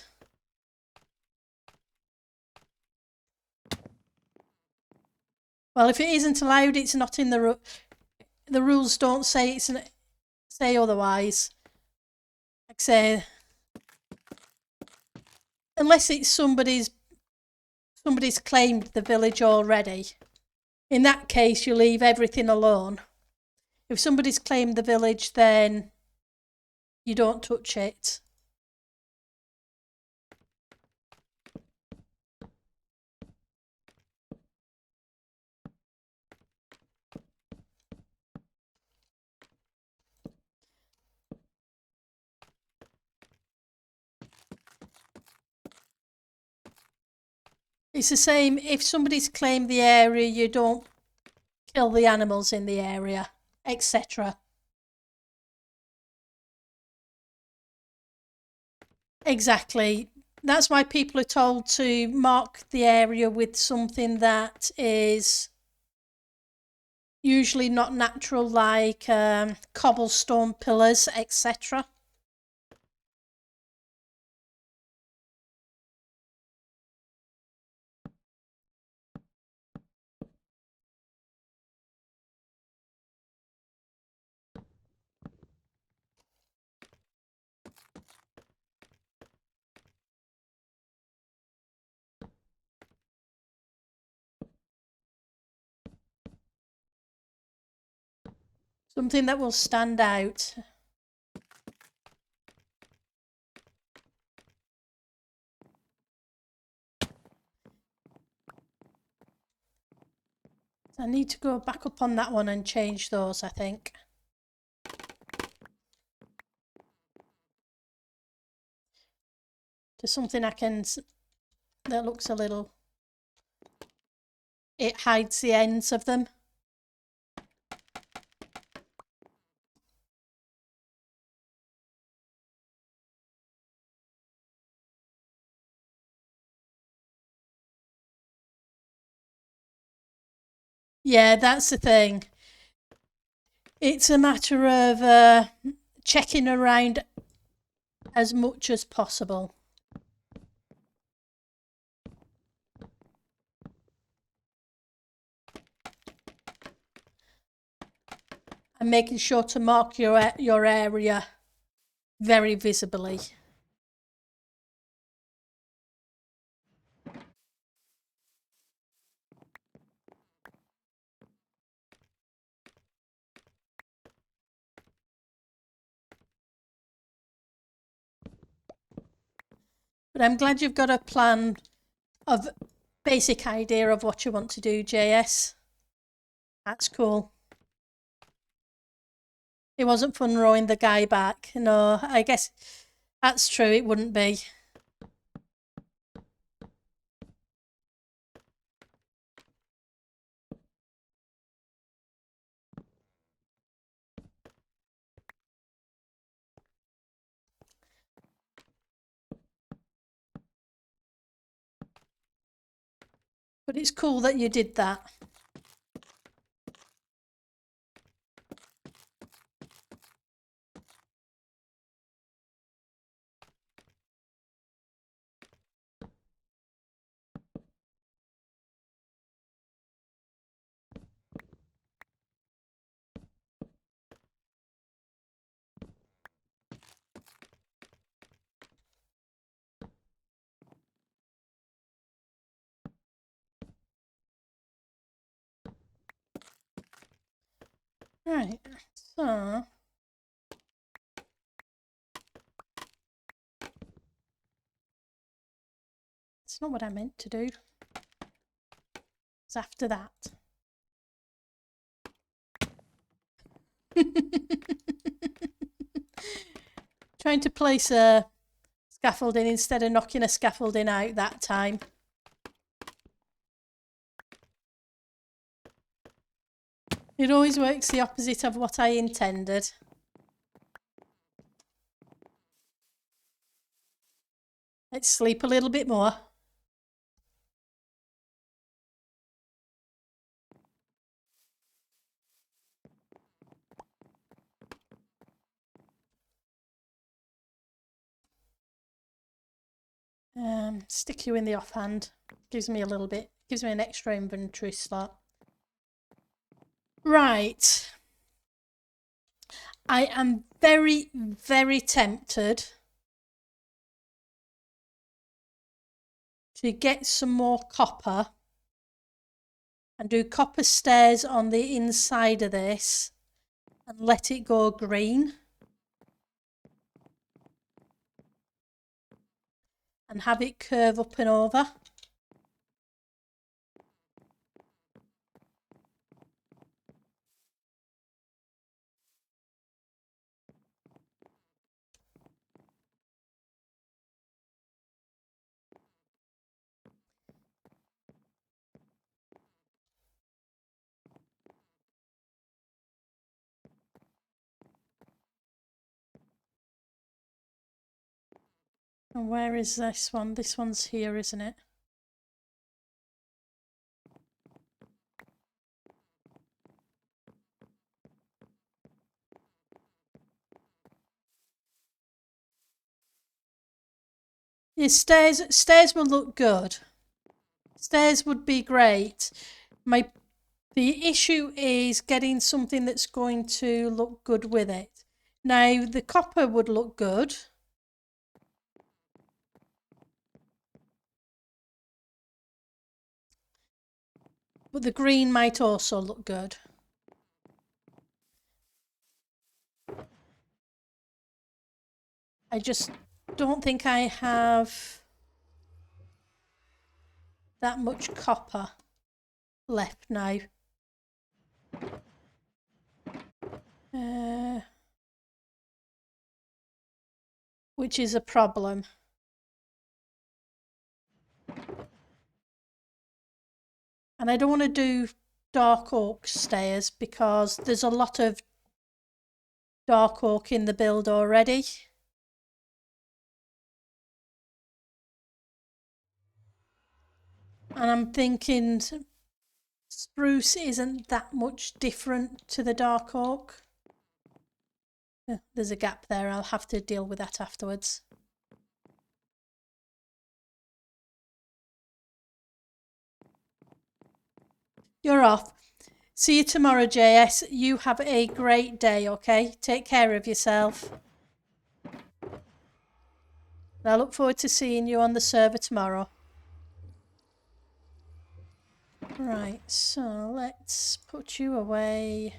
Well, if it isn't allowed, it's not in the rules. Don't say say otherwise. Like say, unless it's somebody's claimed the village already. In that case, you leave everything alone. If somebody's claimed the village, then you don't touch it. It's the same, if somebody's claimed the area, you don't kill the animals in the area, etc. Exactly. That's why people are told to mark the area with something that is usually not natural, like cobblestone pillars, etc. Something that will stand out. I need to go back up on that one and change those, I think. To something that looks a little... It hides the ends of them. Yeah, that's the thing. It's a matter of checking around as much as possible. And making sure to mark your area very visibly. But I'm glad you've got a plan of basic idea of what you want to do, JS. That's cool. It wasn't fun rowing the guy back. No, I guess that's true, it wouldn't be. But it's cool that you did that. Right, so it's not what I meant to do. It's after that. Trying to place a scaffolding instead of knocking a scaffolding out that time. It always works the opposite of what I intended. Let's sleep a little bit more. Stick you in the offhand. Gives me a little bit, gives me an extra inventory slot. Right. I am very, very tempted to get some more copper and do copper stairs on the inside of this and let it go green. And have it curve up and over. And where is this one? This one's here, isn't it? Yeah, stairs will look good. Stairs would be great. The issue is getting something that's going to look good with it. Now, the copper would look good. But the green might also look good. I just don't think I have that much copper left now. Which is a problem. And I don't want to do dark oak stairs because there's a lot of dark oak in the build already. And I'm thinking spruce isn't that much different to the dark oak. There's a gap there, I'll have to deal with that afterwards. You're off. See you tomorrow, JS. You have a great day, okay? Take care of yourself. And I look forward to seeing you on the server tomorrow. Right, so let's put you away.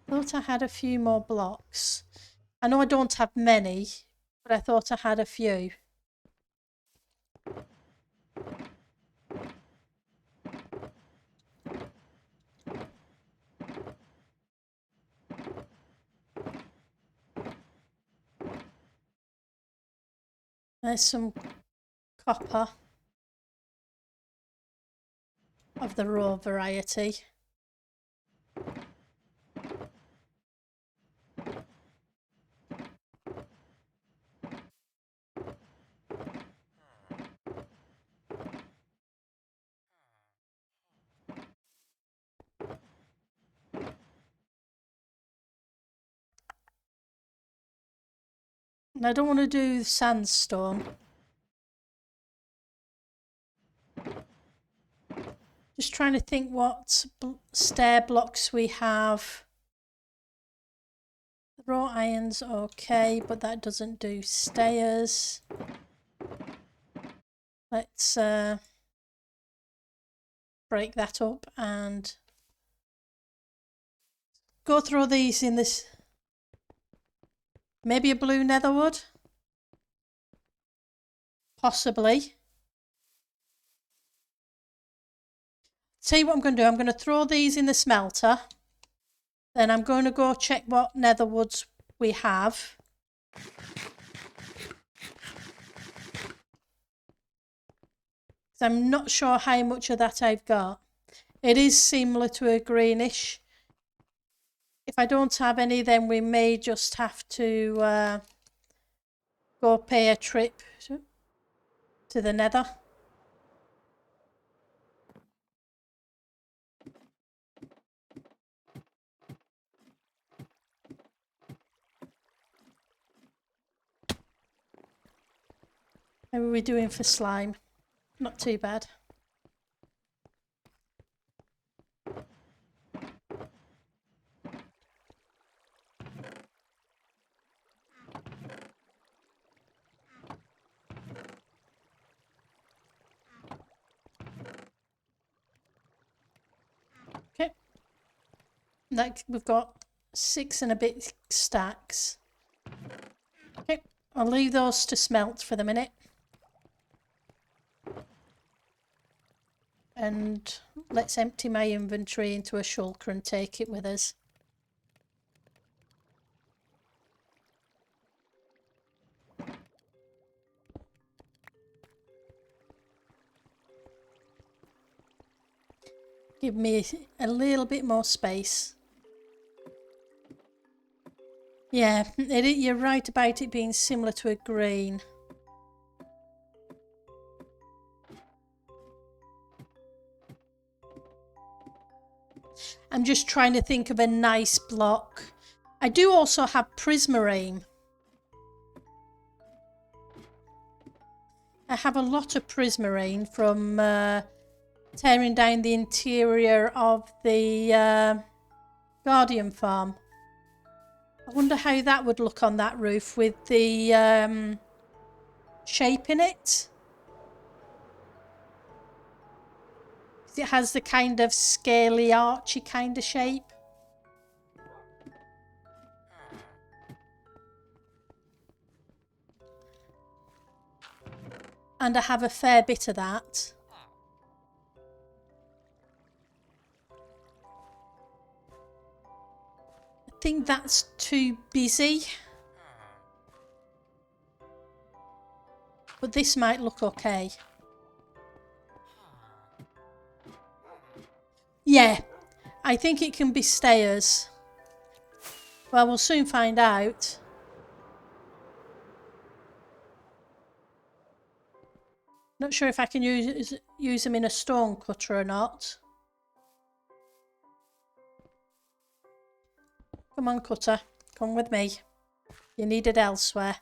Thought I had a few more blocks. I know I don't have many, but I thought I had a few. There's some copper of the raw variety. And I don't want to do sandstone. Just trying to think what stair blocks we have. The raw iron's okay, but that doesn't do stairs. Let's break that up and go through these in this. Maybe a blue netherwood? Possibly. Tell you what I'm going to do. I'm going to throw these in the smelter. Then I'm going to go check what netherwoods we have. I'm not sure how much of that I've got. It is similar to a greenish. If I don't have any, then we may just have to go pay a trip to the nether. How are we doing for slime? Not too bad. Okay. Next, we've got 6 and a bit stacks. Okay, I'll leave those to smelt for the minute. And let's empty my inventory into a shulker and take it with us. Give me a little bit more space. Yeah, you're right about it being similar to a green. I'm just trying to think of a nice block. I do also have prismarine. I have a lot of prismarine from tearing down the interior of the Guardian farm. I wonder how that would look on that roof with the shape in it. It has the kind of scaly, archy kind of shape. and I have a fair bit of that. I think that's too busy. But this might look okay. Yeah, I think it can be stairs. Well, we'll soon find out. Not sure if I can use them in a stone cutter or not. Come on, cutter. Come with me. You're needed elsewhere.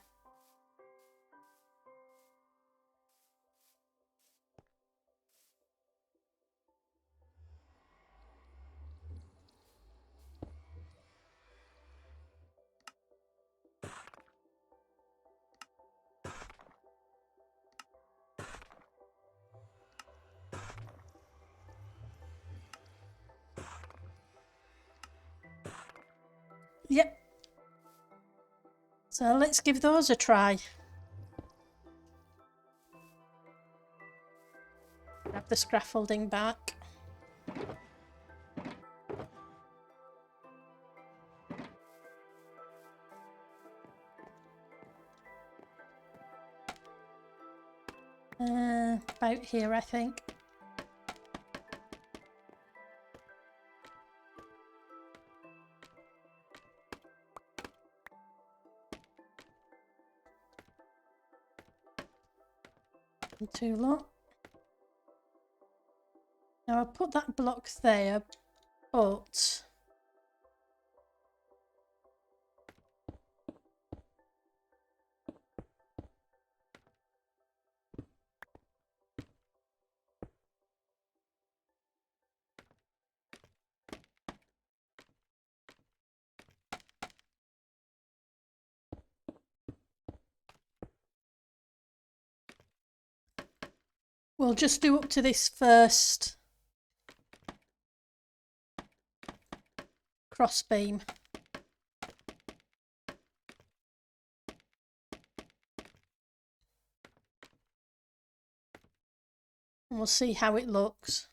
Yep. So let's give those a try. Grab the scaffolding back. About here, I think. Too low. Now I'll put that block there, but we'll just do up to this first cross beam. And we'll see how it looks.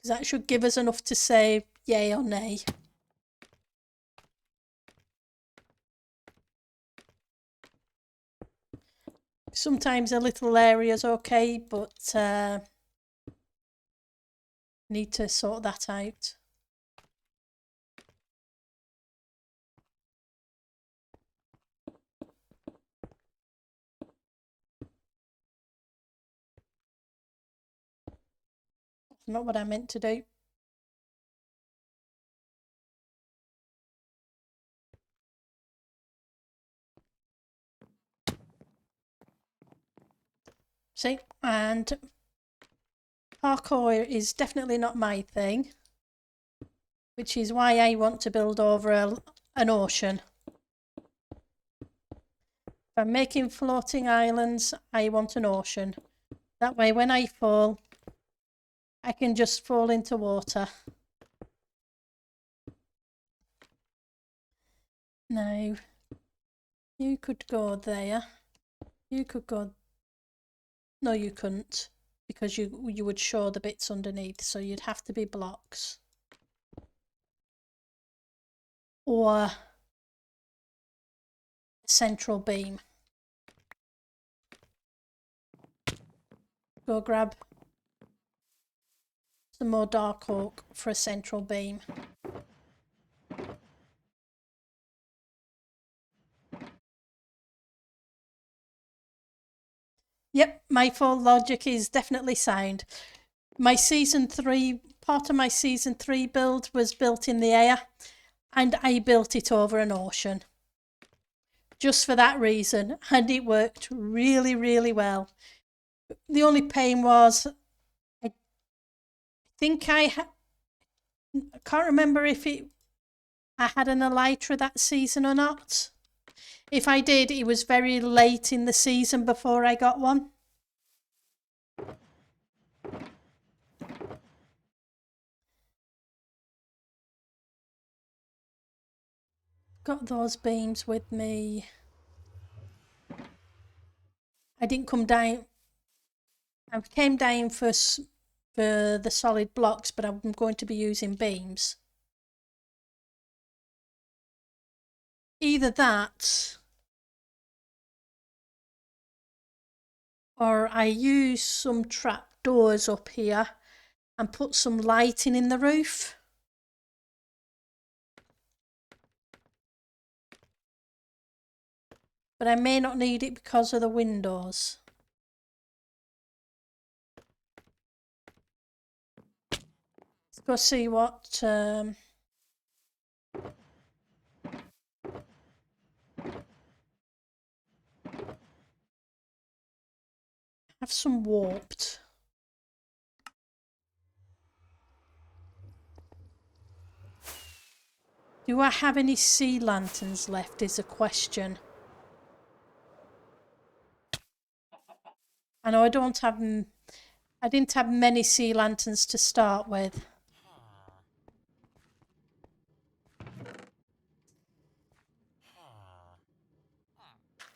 Because that should give us enough to say yay or nay. Sometimes a little area is okay, but need to sort that out. Not what I meant to do. See, and parkour is definitely not my thing, which is why I want to build over an ocean. If I'm making floating islands, I want an ocean. That way when I fall, I can just fall into water. Now, you could go there. You could go... No, you couldn't, because you would show the bits underneath, so you'd have to be blocks. Or a central beam. Go grab some more dark oak for a central beam. Yep, my full logic is definitely sound. My season 3, part of my season 3 build was built in the air, and I built it over an ocean. Just for that reason, and it worked really, really well. The only pain was, I think I can't remember if I had an elytra that season or not. If I did, it was very late in the season before I got one. Got those beams with me. I didn't come down. I came down for the solid blocks, but I'm going to be using beams. Either that, or I use some trap doors up here and put some lighting in the roof. But I may not need it because of the windows. Let's go see what have some warped. Do I have any sea lanterns left is a question. I know I don't have, I didn't have many sea lanterns to start with.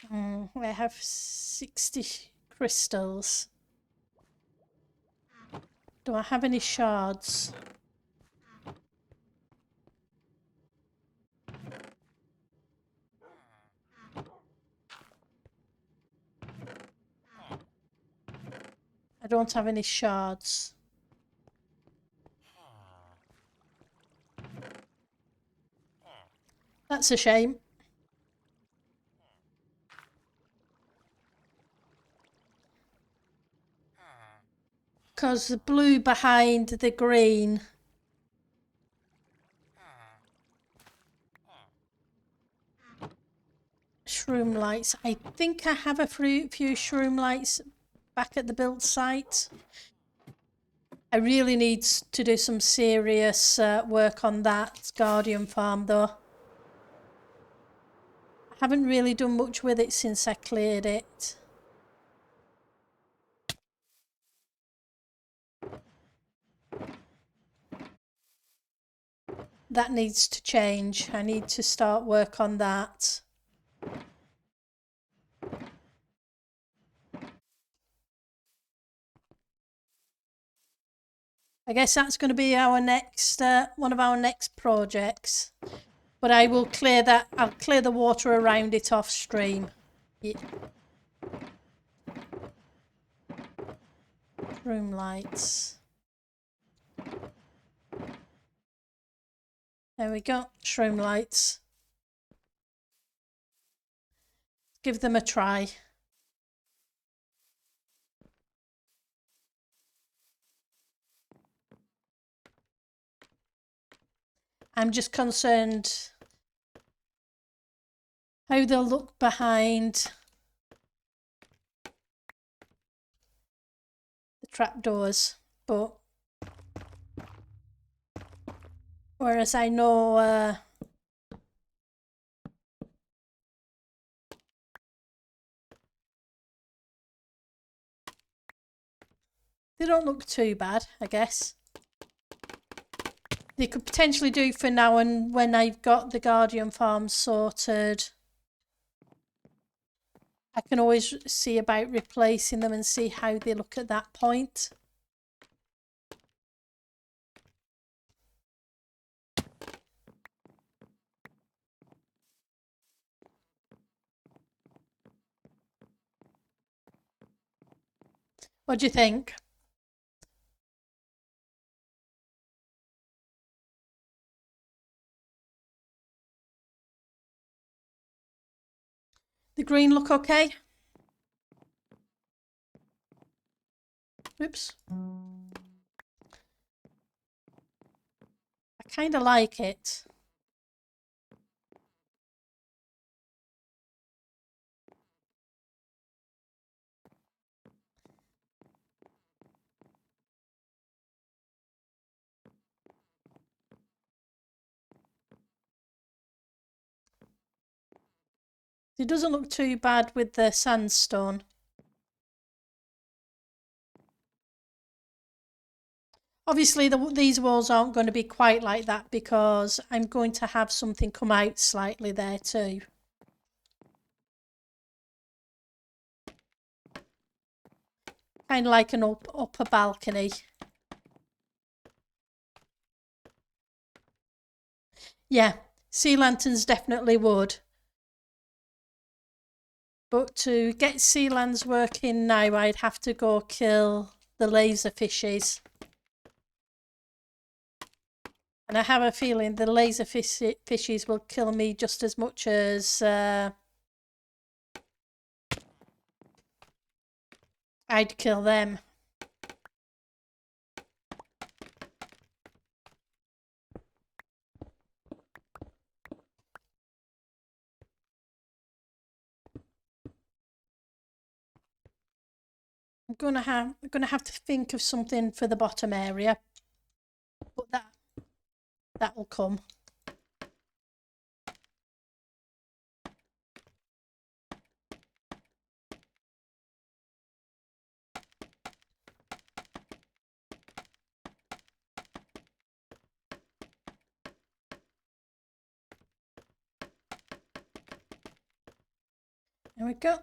I have 60 crystals. Do I have any shards? I don't have any shards. That's a shame. Because the blue behind the green. Shroom lights. I think I have a few shroom lights back at the build site. I really need to do some serious work on that Guardian farm though. I haven't really done much with it since I cleared it. That needs to change. I need to start work on that. I guess that's going to be our next one of our next projects. But I will clear that. I'll clear the water around it off stream. Yeah. Room lights. There we go. Shroom lights. Give them a try. I'm just concerned how they'll look behind the trapdoors, but whereas I know they don't look too bad, I guess. They could potentially do for now, and when I've got the Guardian farm sorted, I can always see about replacing them and see how they look at that point. What do you think? The green look okay? Oops. I kind of like it. It doesn't look too bad with the sandstone. Obviously, these walls aren't going to be quite like that because I'm going to have something come out slightly there too. Kind of like an upper balcony. Yeah, sea lanterns definitely would. But to get sea lands working now, I'd have to go kill the laser fishes. And I have a feeling the laser fishes will kill me just as much as I'd kill them. I'm gonna have to think of something for the bottom area, but that will come. There we go.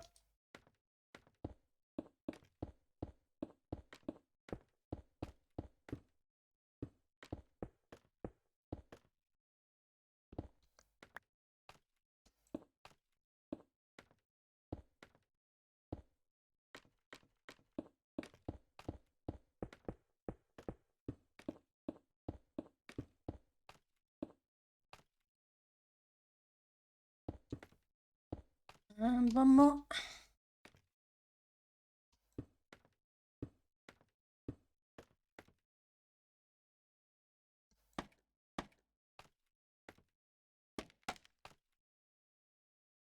And one more.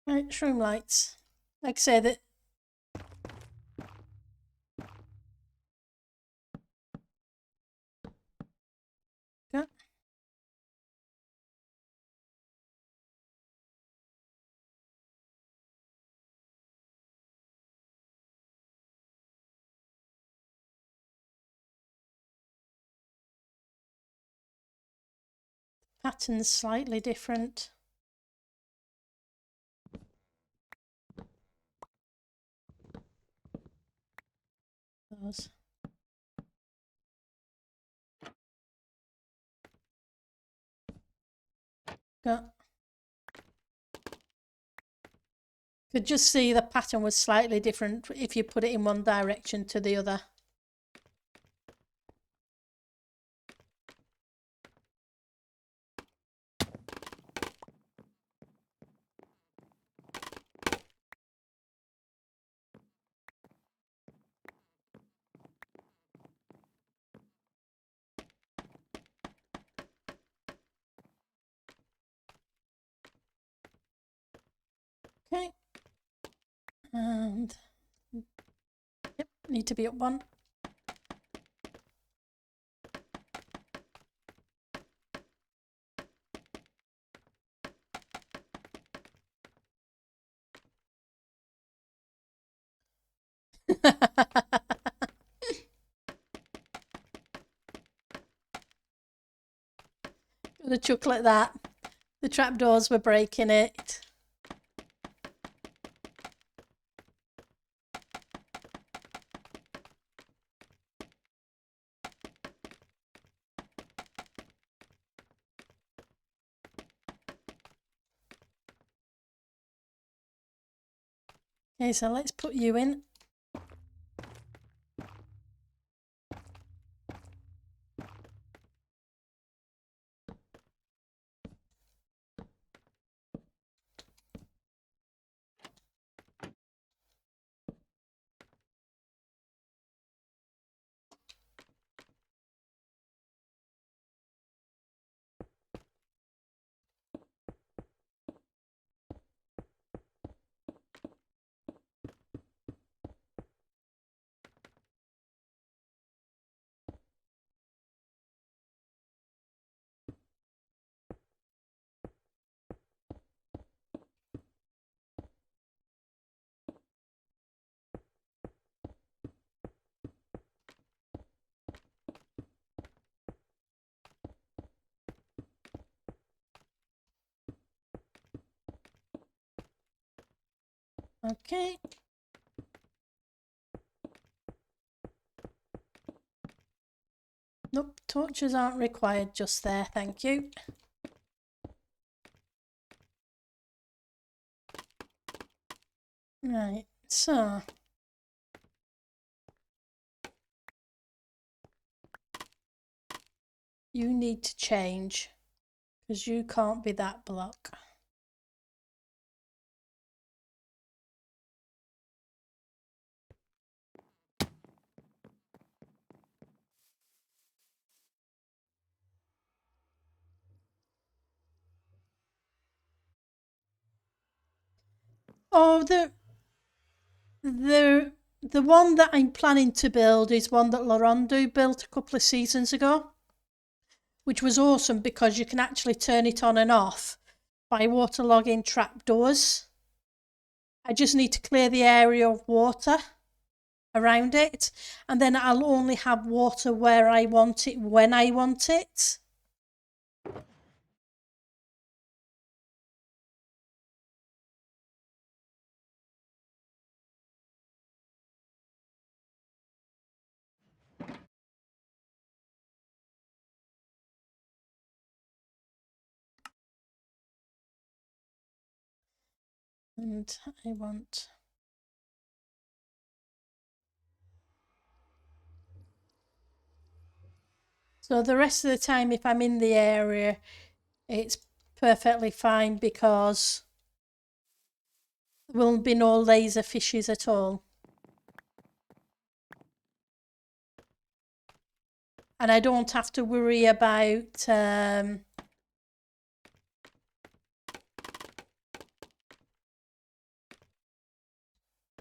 Right, shroom lights. Like I say, that yeah. Pattern's slightly different. Those. Got. Could just see the pattern was slightly different if you put it in one direction to the other. Okay. And yep, need to be up one. Got a chuckle at that. The trapdoors were breaking it. Okay, so let's put you in. Okay. Nope, torches aren't required just there, thank you. Right, so you need to change because you can't be that block. Oh, the one that I'm planning to build is one that Larondo built a couple of seasons ago, which was awesome because you can actually turn it on and off by waterlogging trapdoors. I just need to clear the area of water around it, and then I'll only have water where I want it when I want it. And I want... So the rest of the time, if I'm in the area, it's perfectly fine because there will be no laser fishes at all. And I don't have to worry about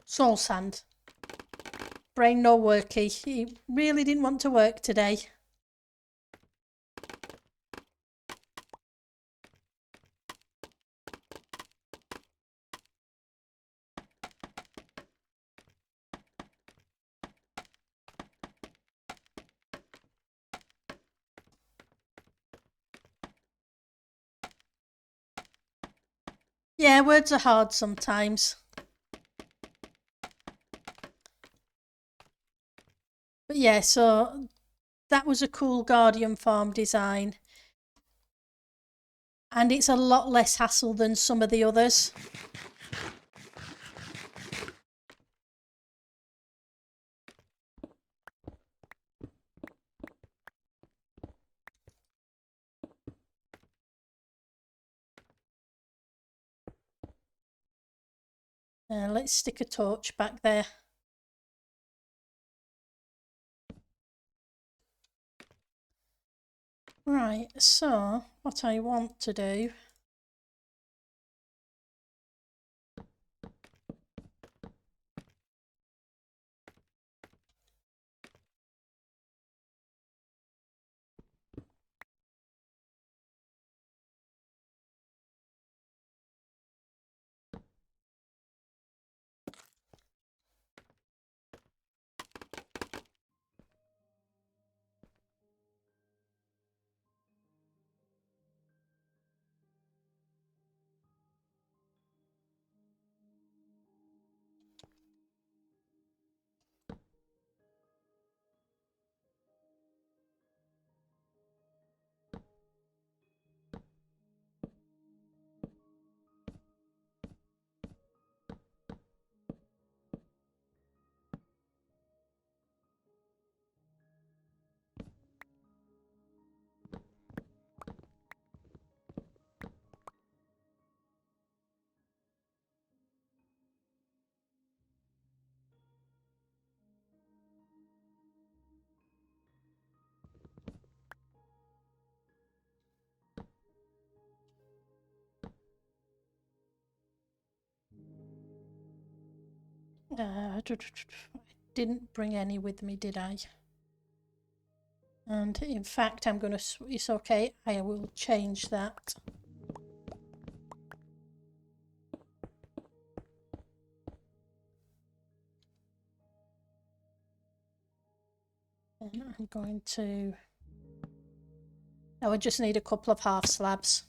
soul sand. Brain no worky. He really didn't want to work today. Yeah, words are hard sometimes. But yeah, so that was a cool Guardian farm design. And it's a lot less hassle than some of the others. Let's stick a torch back there. Right, so what I want to do... I didn't bring any with me, did I? And in fact, I'm going to... It's okay, I will change that. And I'm going to... Now I just need a couple of half slabs.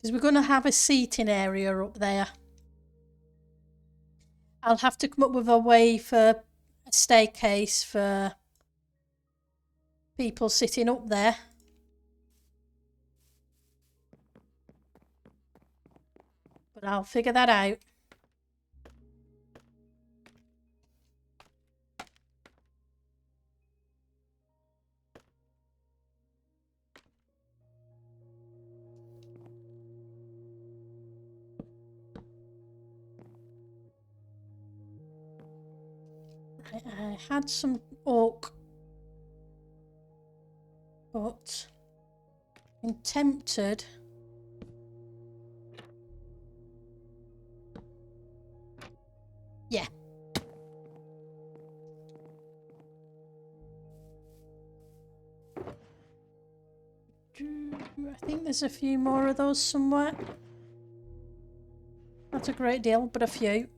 Because we're going to have a seating area up there. I'll have to come up with a way for a staircase for people sitting up there. But I'll figure that out. I had some oak, but I'm tempted. Yeah. I think there's a few more of those somewhere. Not a great deal, but a few.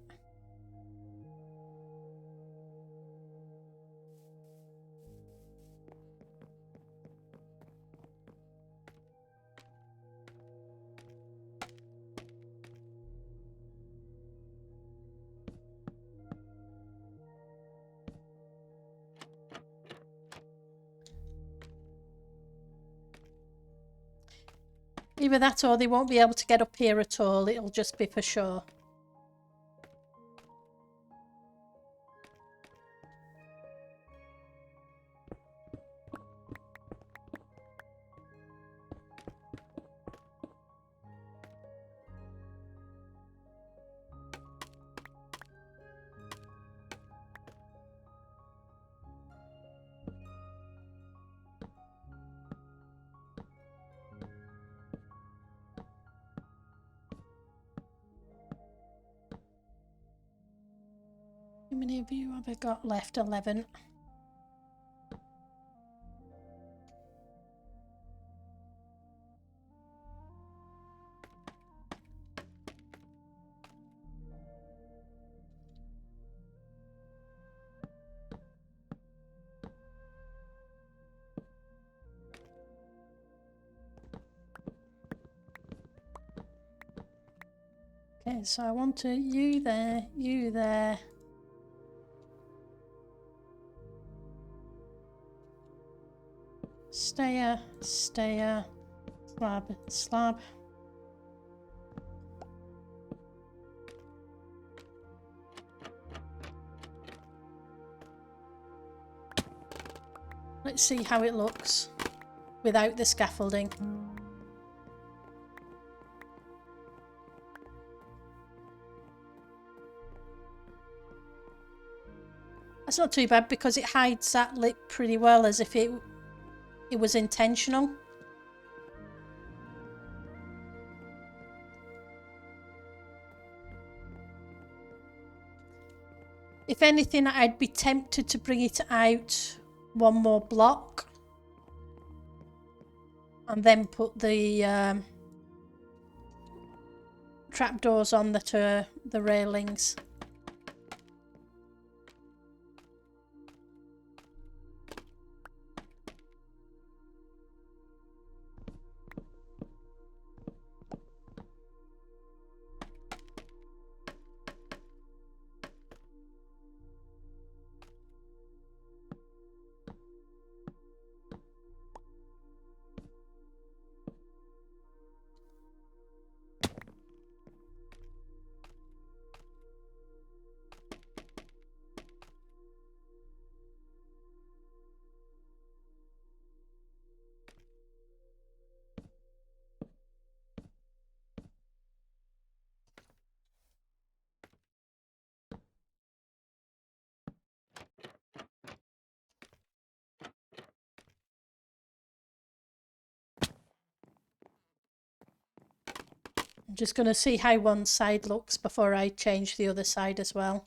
Either that or they won't be able to get up here at all. It'll just be for sure. How many of you have I got left? 11. Okay, so I want you there, you there. Stair, stair, slab, slab. Let's see how it looks without the scaffolding. That's not too bad because it hides that lip pretty well, as if it was intentional. If anything, I'd be tempted to bring it out one more block and then put the trapdoors on the railings. I'm just going to see how one side looks before I change the other side as well.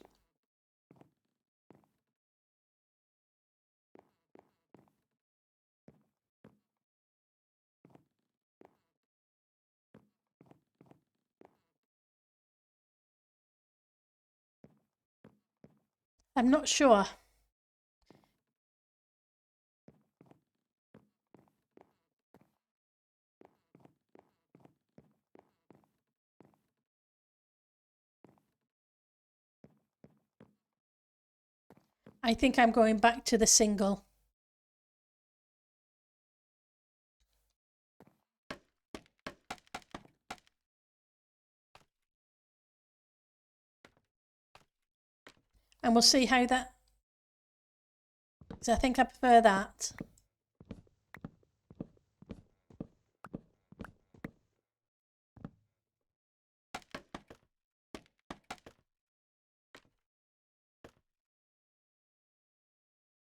I'm not sure. I think I'm going back to the single. And we'll see how that... because I think I prefer that.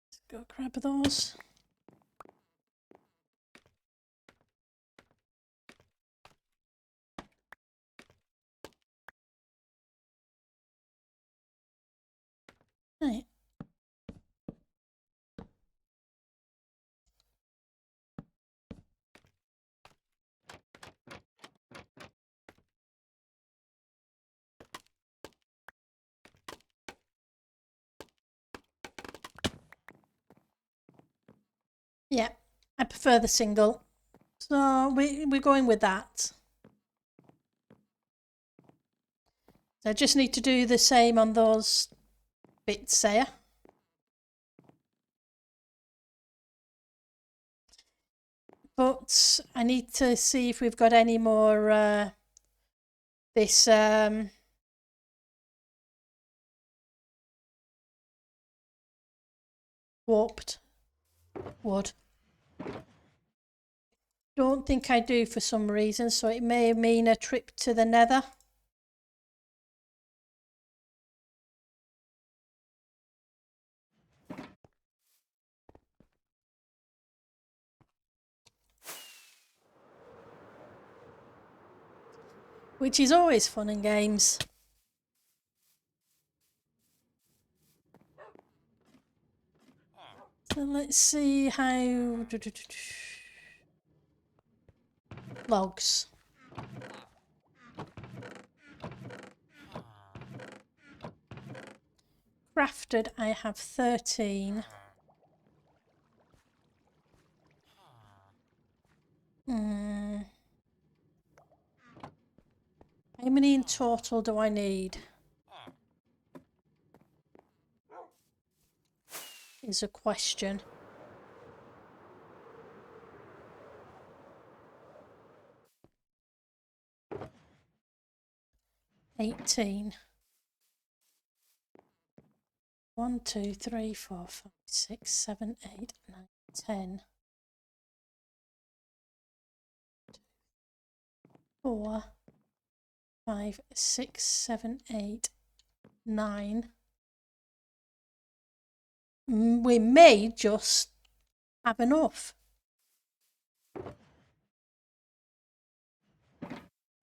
Let's go grab those. Right. Yeah, I prefer the single. So we're going with that. So I just need to do the same on those bits there. But I need to see if we've got any more this warped wood. Don't think I do for some reason, so it may mean a trip to the nether. Which is always fun in games. So let's see how... logs. Crafted, I have 13. How many in total do I need? Is a question. $18. 1, 2, 3, 4, 5, 6, 7, 8, 9, 10. 4, 5, 6, 7, 8, 9. We may just have enough.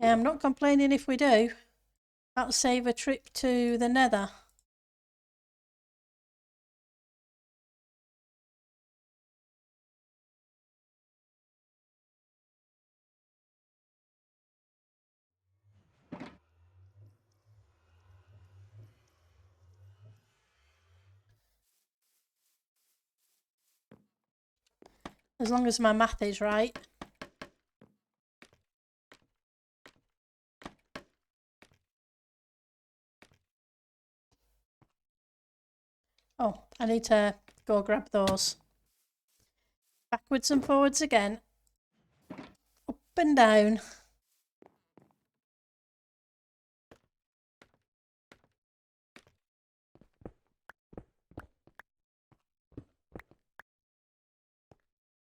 Yeah, I'm not complaining if we do. That'll save a trip to the nether. As long as my math is right. Oh, I need to go grab those. Backwards and forwards again. Up and down.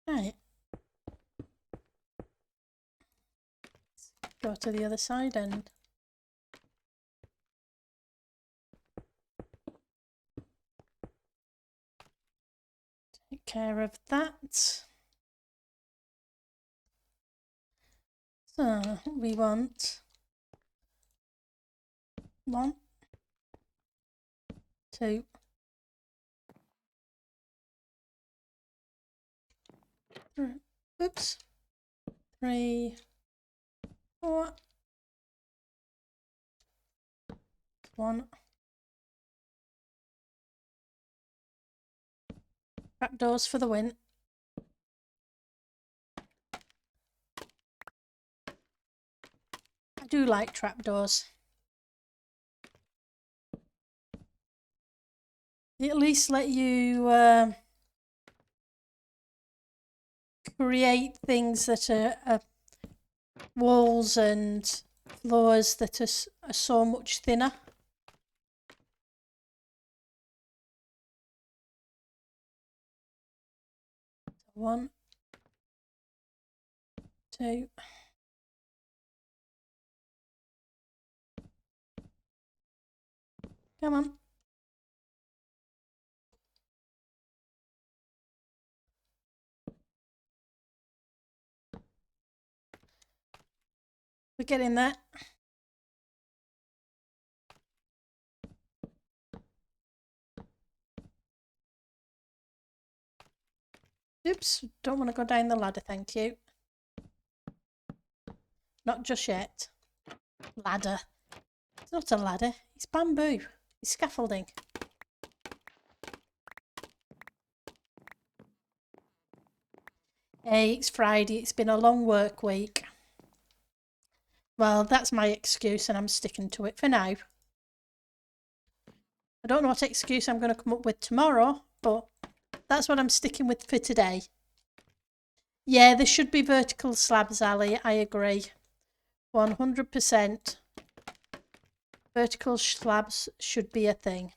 Right. Go to the other side and take care of that. So we want 1, 2, 3, oops, 3, 4, 1. Trapdoors for the win. I do like trapdoors. At least let you create things that are walls and floors that are so much thinner. One, two. Come on. We're getting there. Oops, don't want to go down the ladder, thank you. Not just yet. Ladder. It's not a ladder, it's bamboo. It's scaffolding. Hey, it's Friday, it's been a long work week. Well, that's my excuse and I'm sticking to it for now. I don't know what excuse I'm going to come up with tomorrow, but that's what I'm sticking with for today. Yeah, there should be vertical slabs, Ali, I agree. 100%. Vertical slabs should be a thing.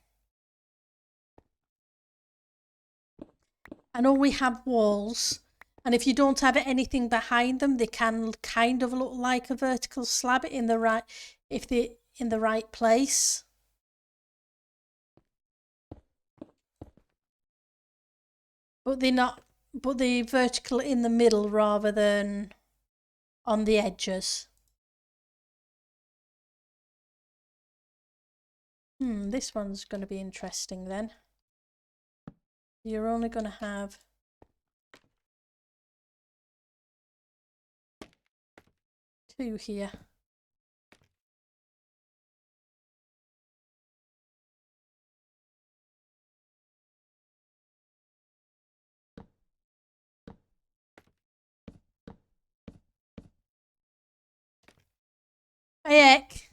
I know we have walls, and if you don't have anything behind them, they can kind of look like a vertical slab in the right, if they're in the right place. But they're not, but they're vertical in the middle rather than on the edges. This one's going to be interesting then. You're only going to have two here. Hey, Eck.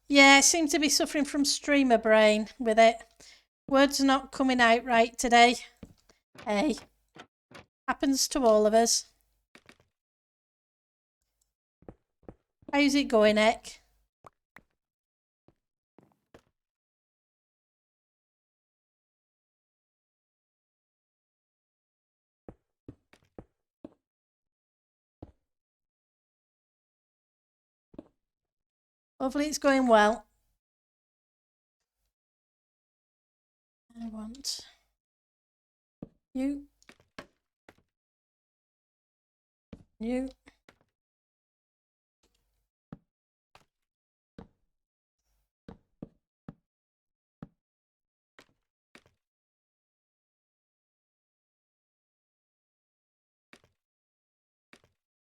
Yeah, I seem to be suffering from streamer brain with it. Words not coming out right today. Hey, happens to all of us. How's it going, Eck? Hopefully it's going well. I want you. You.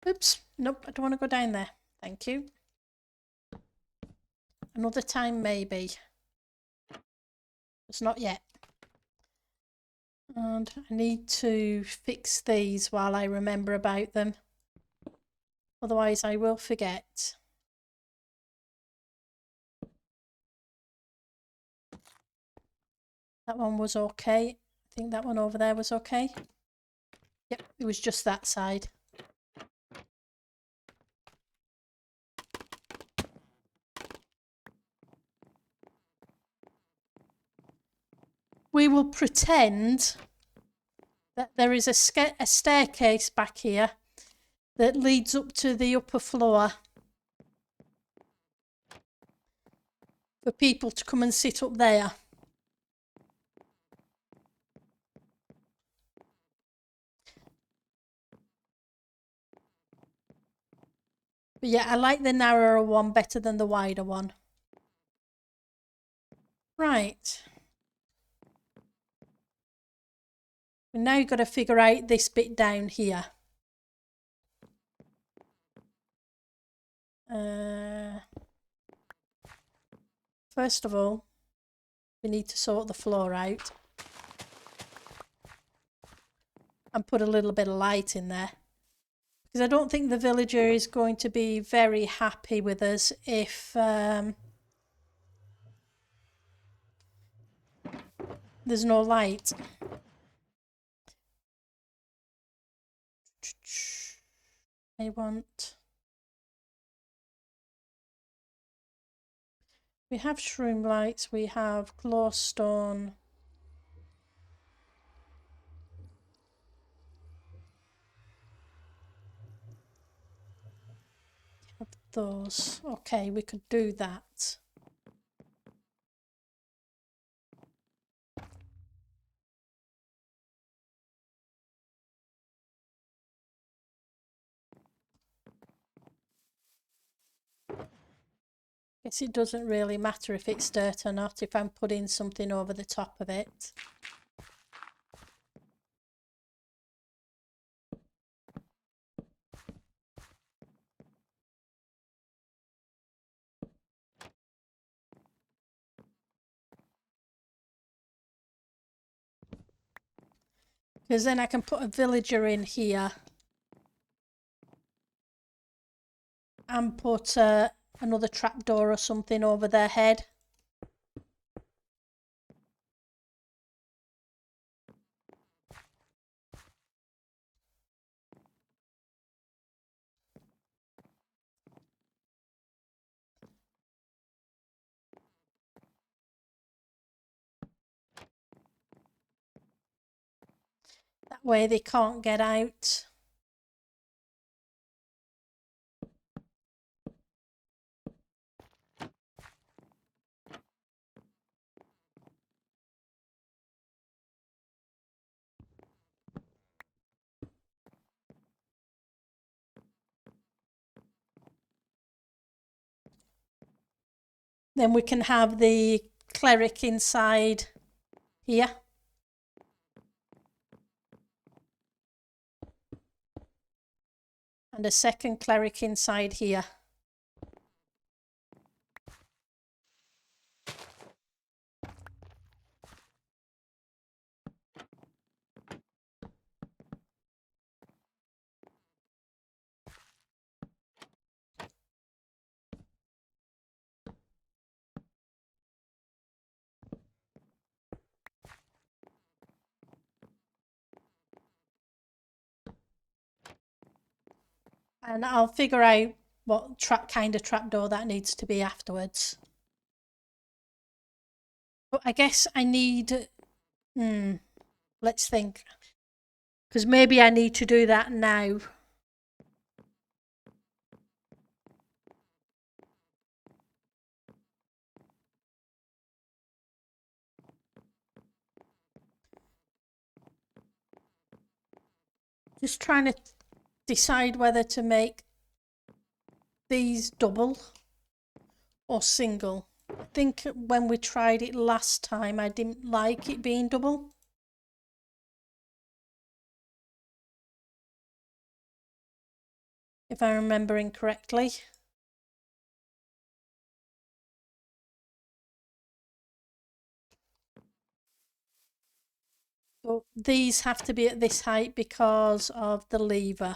Oops, nope, I don't want to go down there. Thank you. Another time, maybe. It's not yet. And I need to fix these while I remember about them. Otherwise, I will forget. That one was okay. I think that one over there was okay. Yep, it was just that side. We will pretend that there is a staircase back here that leads up to the upper floor for people to come and sit up there. But yeah, I like the narrower one better than the wider one. Right. And now you've got to figure out this bit down here. First of all, we need to sort the floor out and put a little bit of light in there. Because I don't think the villager is going to be very happy with us if There's no light. I want... We have shroom lights, we have glowstone. Have those. Okay, we could do that. Guess it doesn't really matter if it's dirt or not if I'm putting something over the top of it. Because then I can put a villager in here and put another trapdoor or something over their head. That way they can't get out. Then we can have the cleric inside here. And a second cleric inside here. And I'll figure out what kind of trapdoor that needs to be afterwards. But I guess I need... let's think. Because maybe I need to do that now. Just trying to decide whether to make these double or single. I think when we tried it last time, I didn't like it being double. If I'm remembering correctly. So these have to be at this height because of the lever.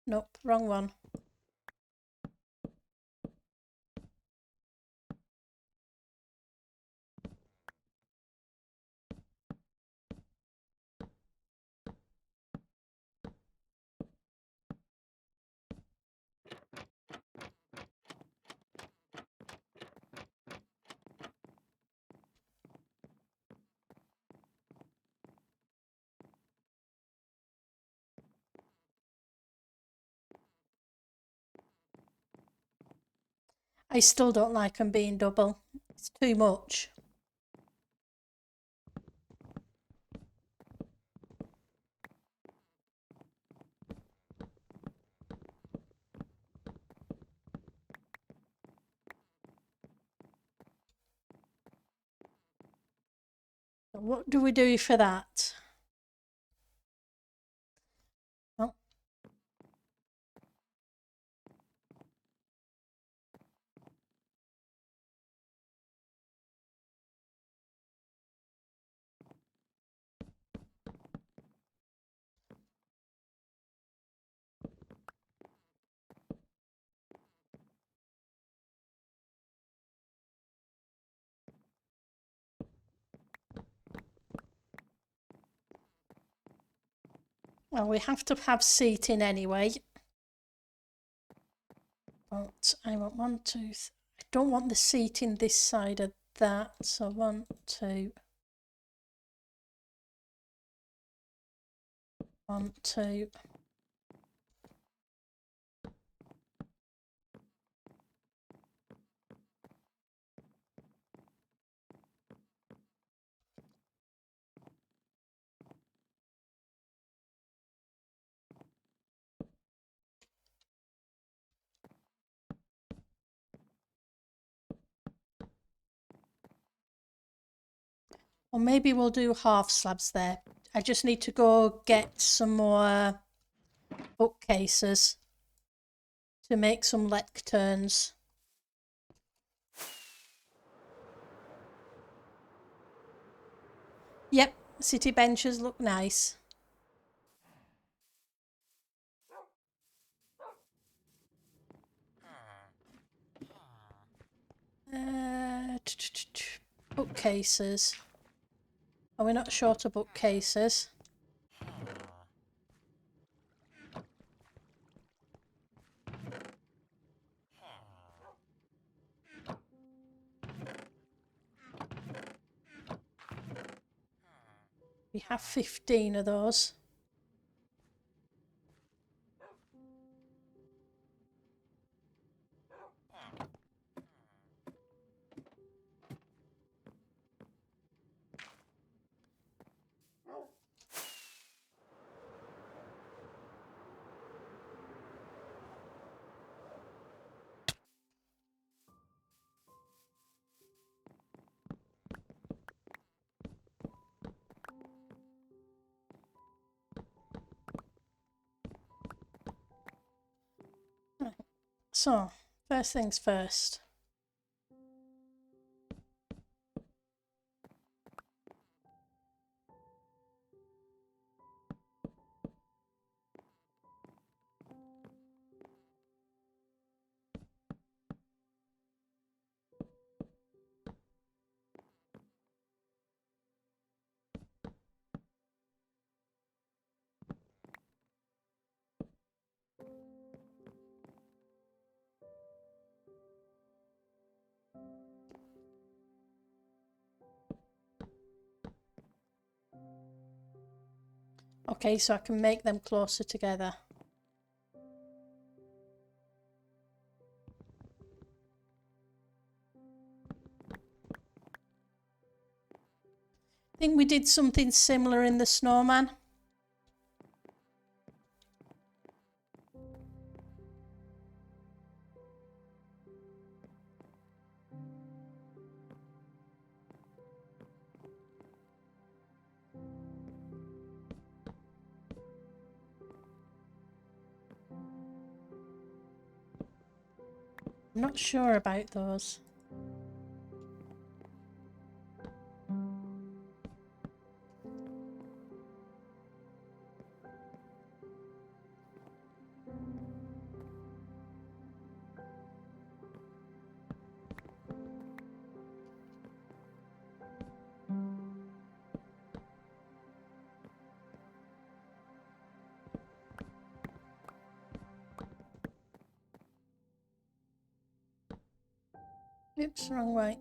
Nope, wrong one. I still don't like them being double. It's too much. What do we do for that? Well, Well, we have to have seating anyway. But I want 1, 2, I don't want the seating this side of that. So 1, 2. 1, 2. Or maybe we'll do half slabs there. I just need to go get some more bookcases to make some lecterns. Yep, city benches look nice. Bookcases. Are we not short of bookcases? We have 15 of those. So, first things first. Okay, so I can make them closer together. I think we did something similar in the snowman. I'm not sure about those. Oops, wrong way.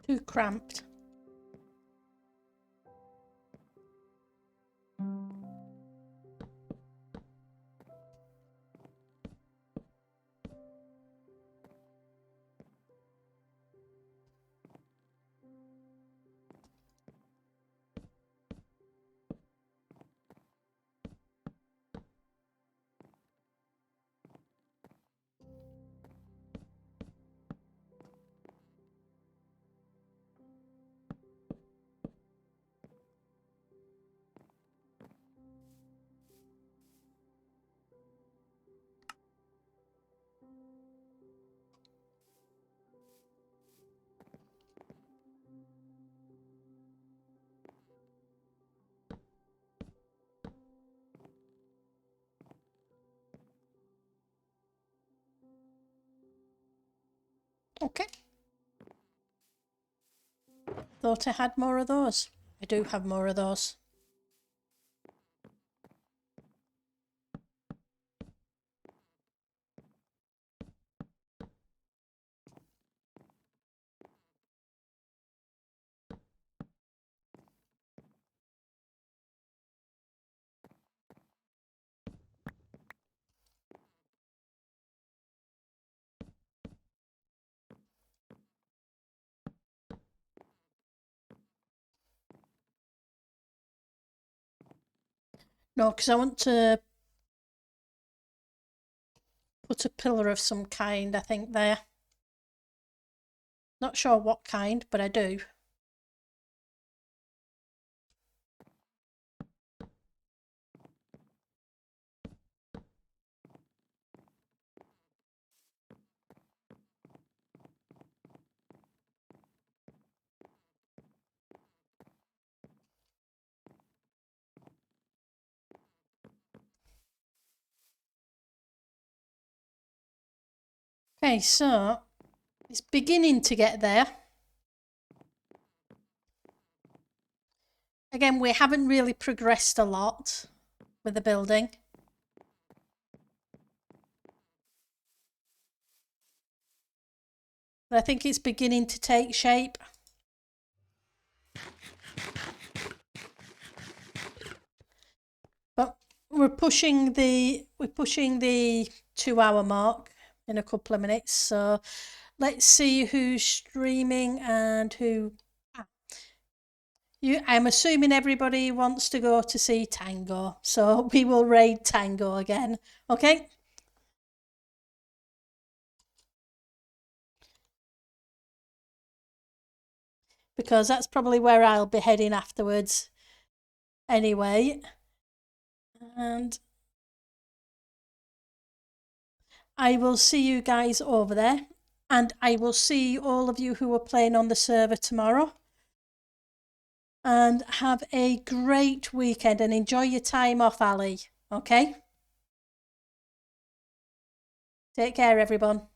Too cramped. Okay. Thought I had more of those. I do have more of those. No, because I want to put a pillar of some kind, I think, there. Not sure what kind, but I do. Okay, so it's beginning to get there. Again, we haven't really progressed a lot with the building. But I think it's beginning to take shape. But we're pushing the 2-hour mark in a couple of minutes. So let's see who's streaming and who. I'm assuming everybody wants to go to see Tango, so we will raid Tango again. Okay. Because that's probably where I'll be heading afterwards anyway. And I will see you guys over there. And I will see all of you who are playing on the server tomorrow. And have a great weekend and enjoy your time off, Ali. Okay? Take care, everyone.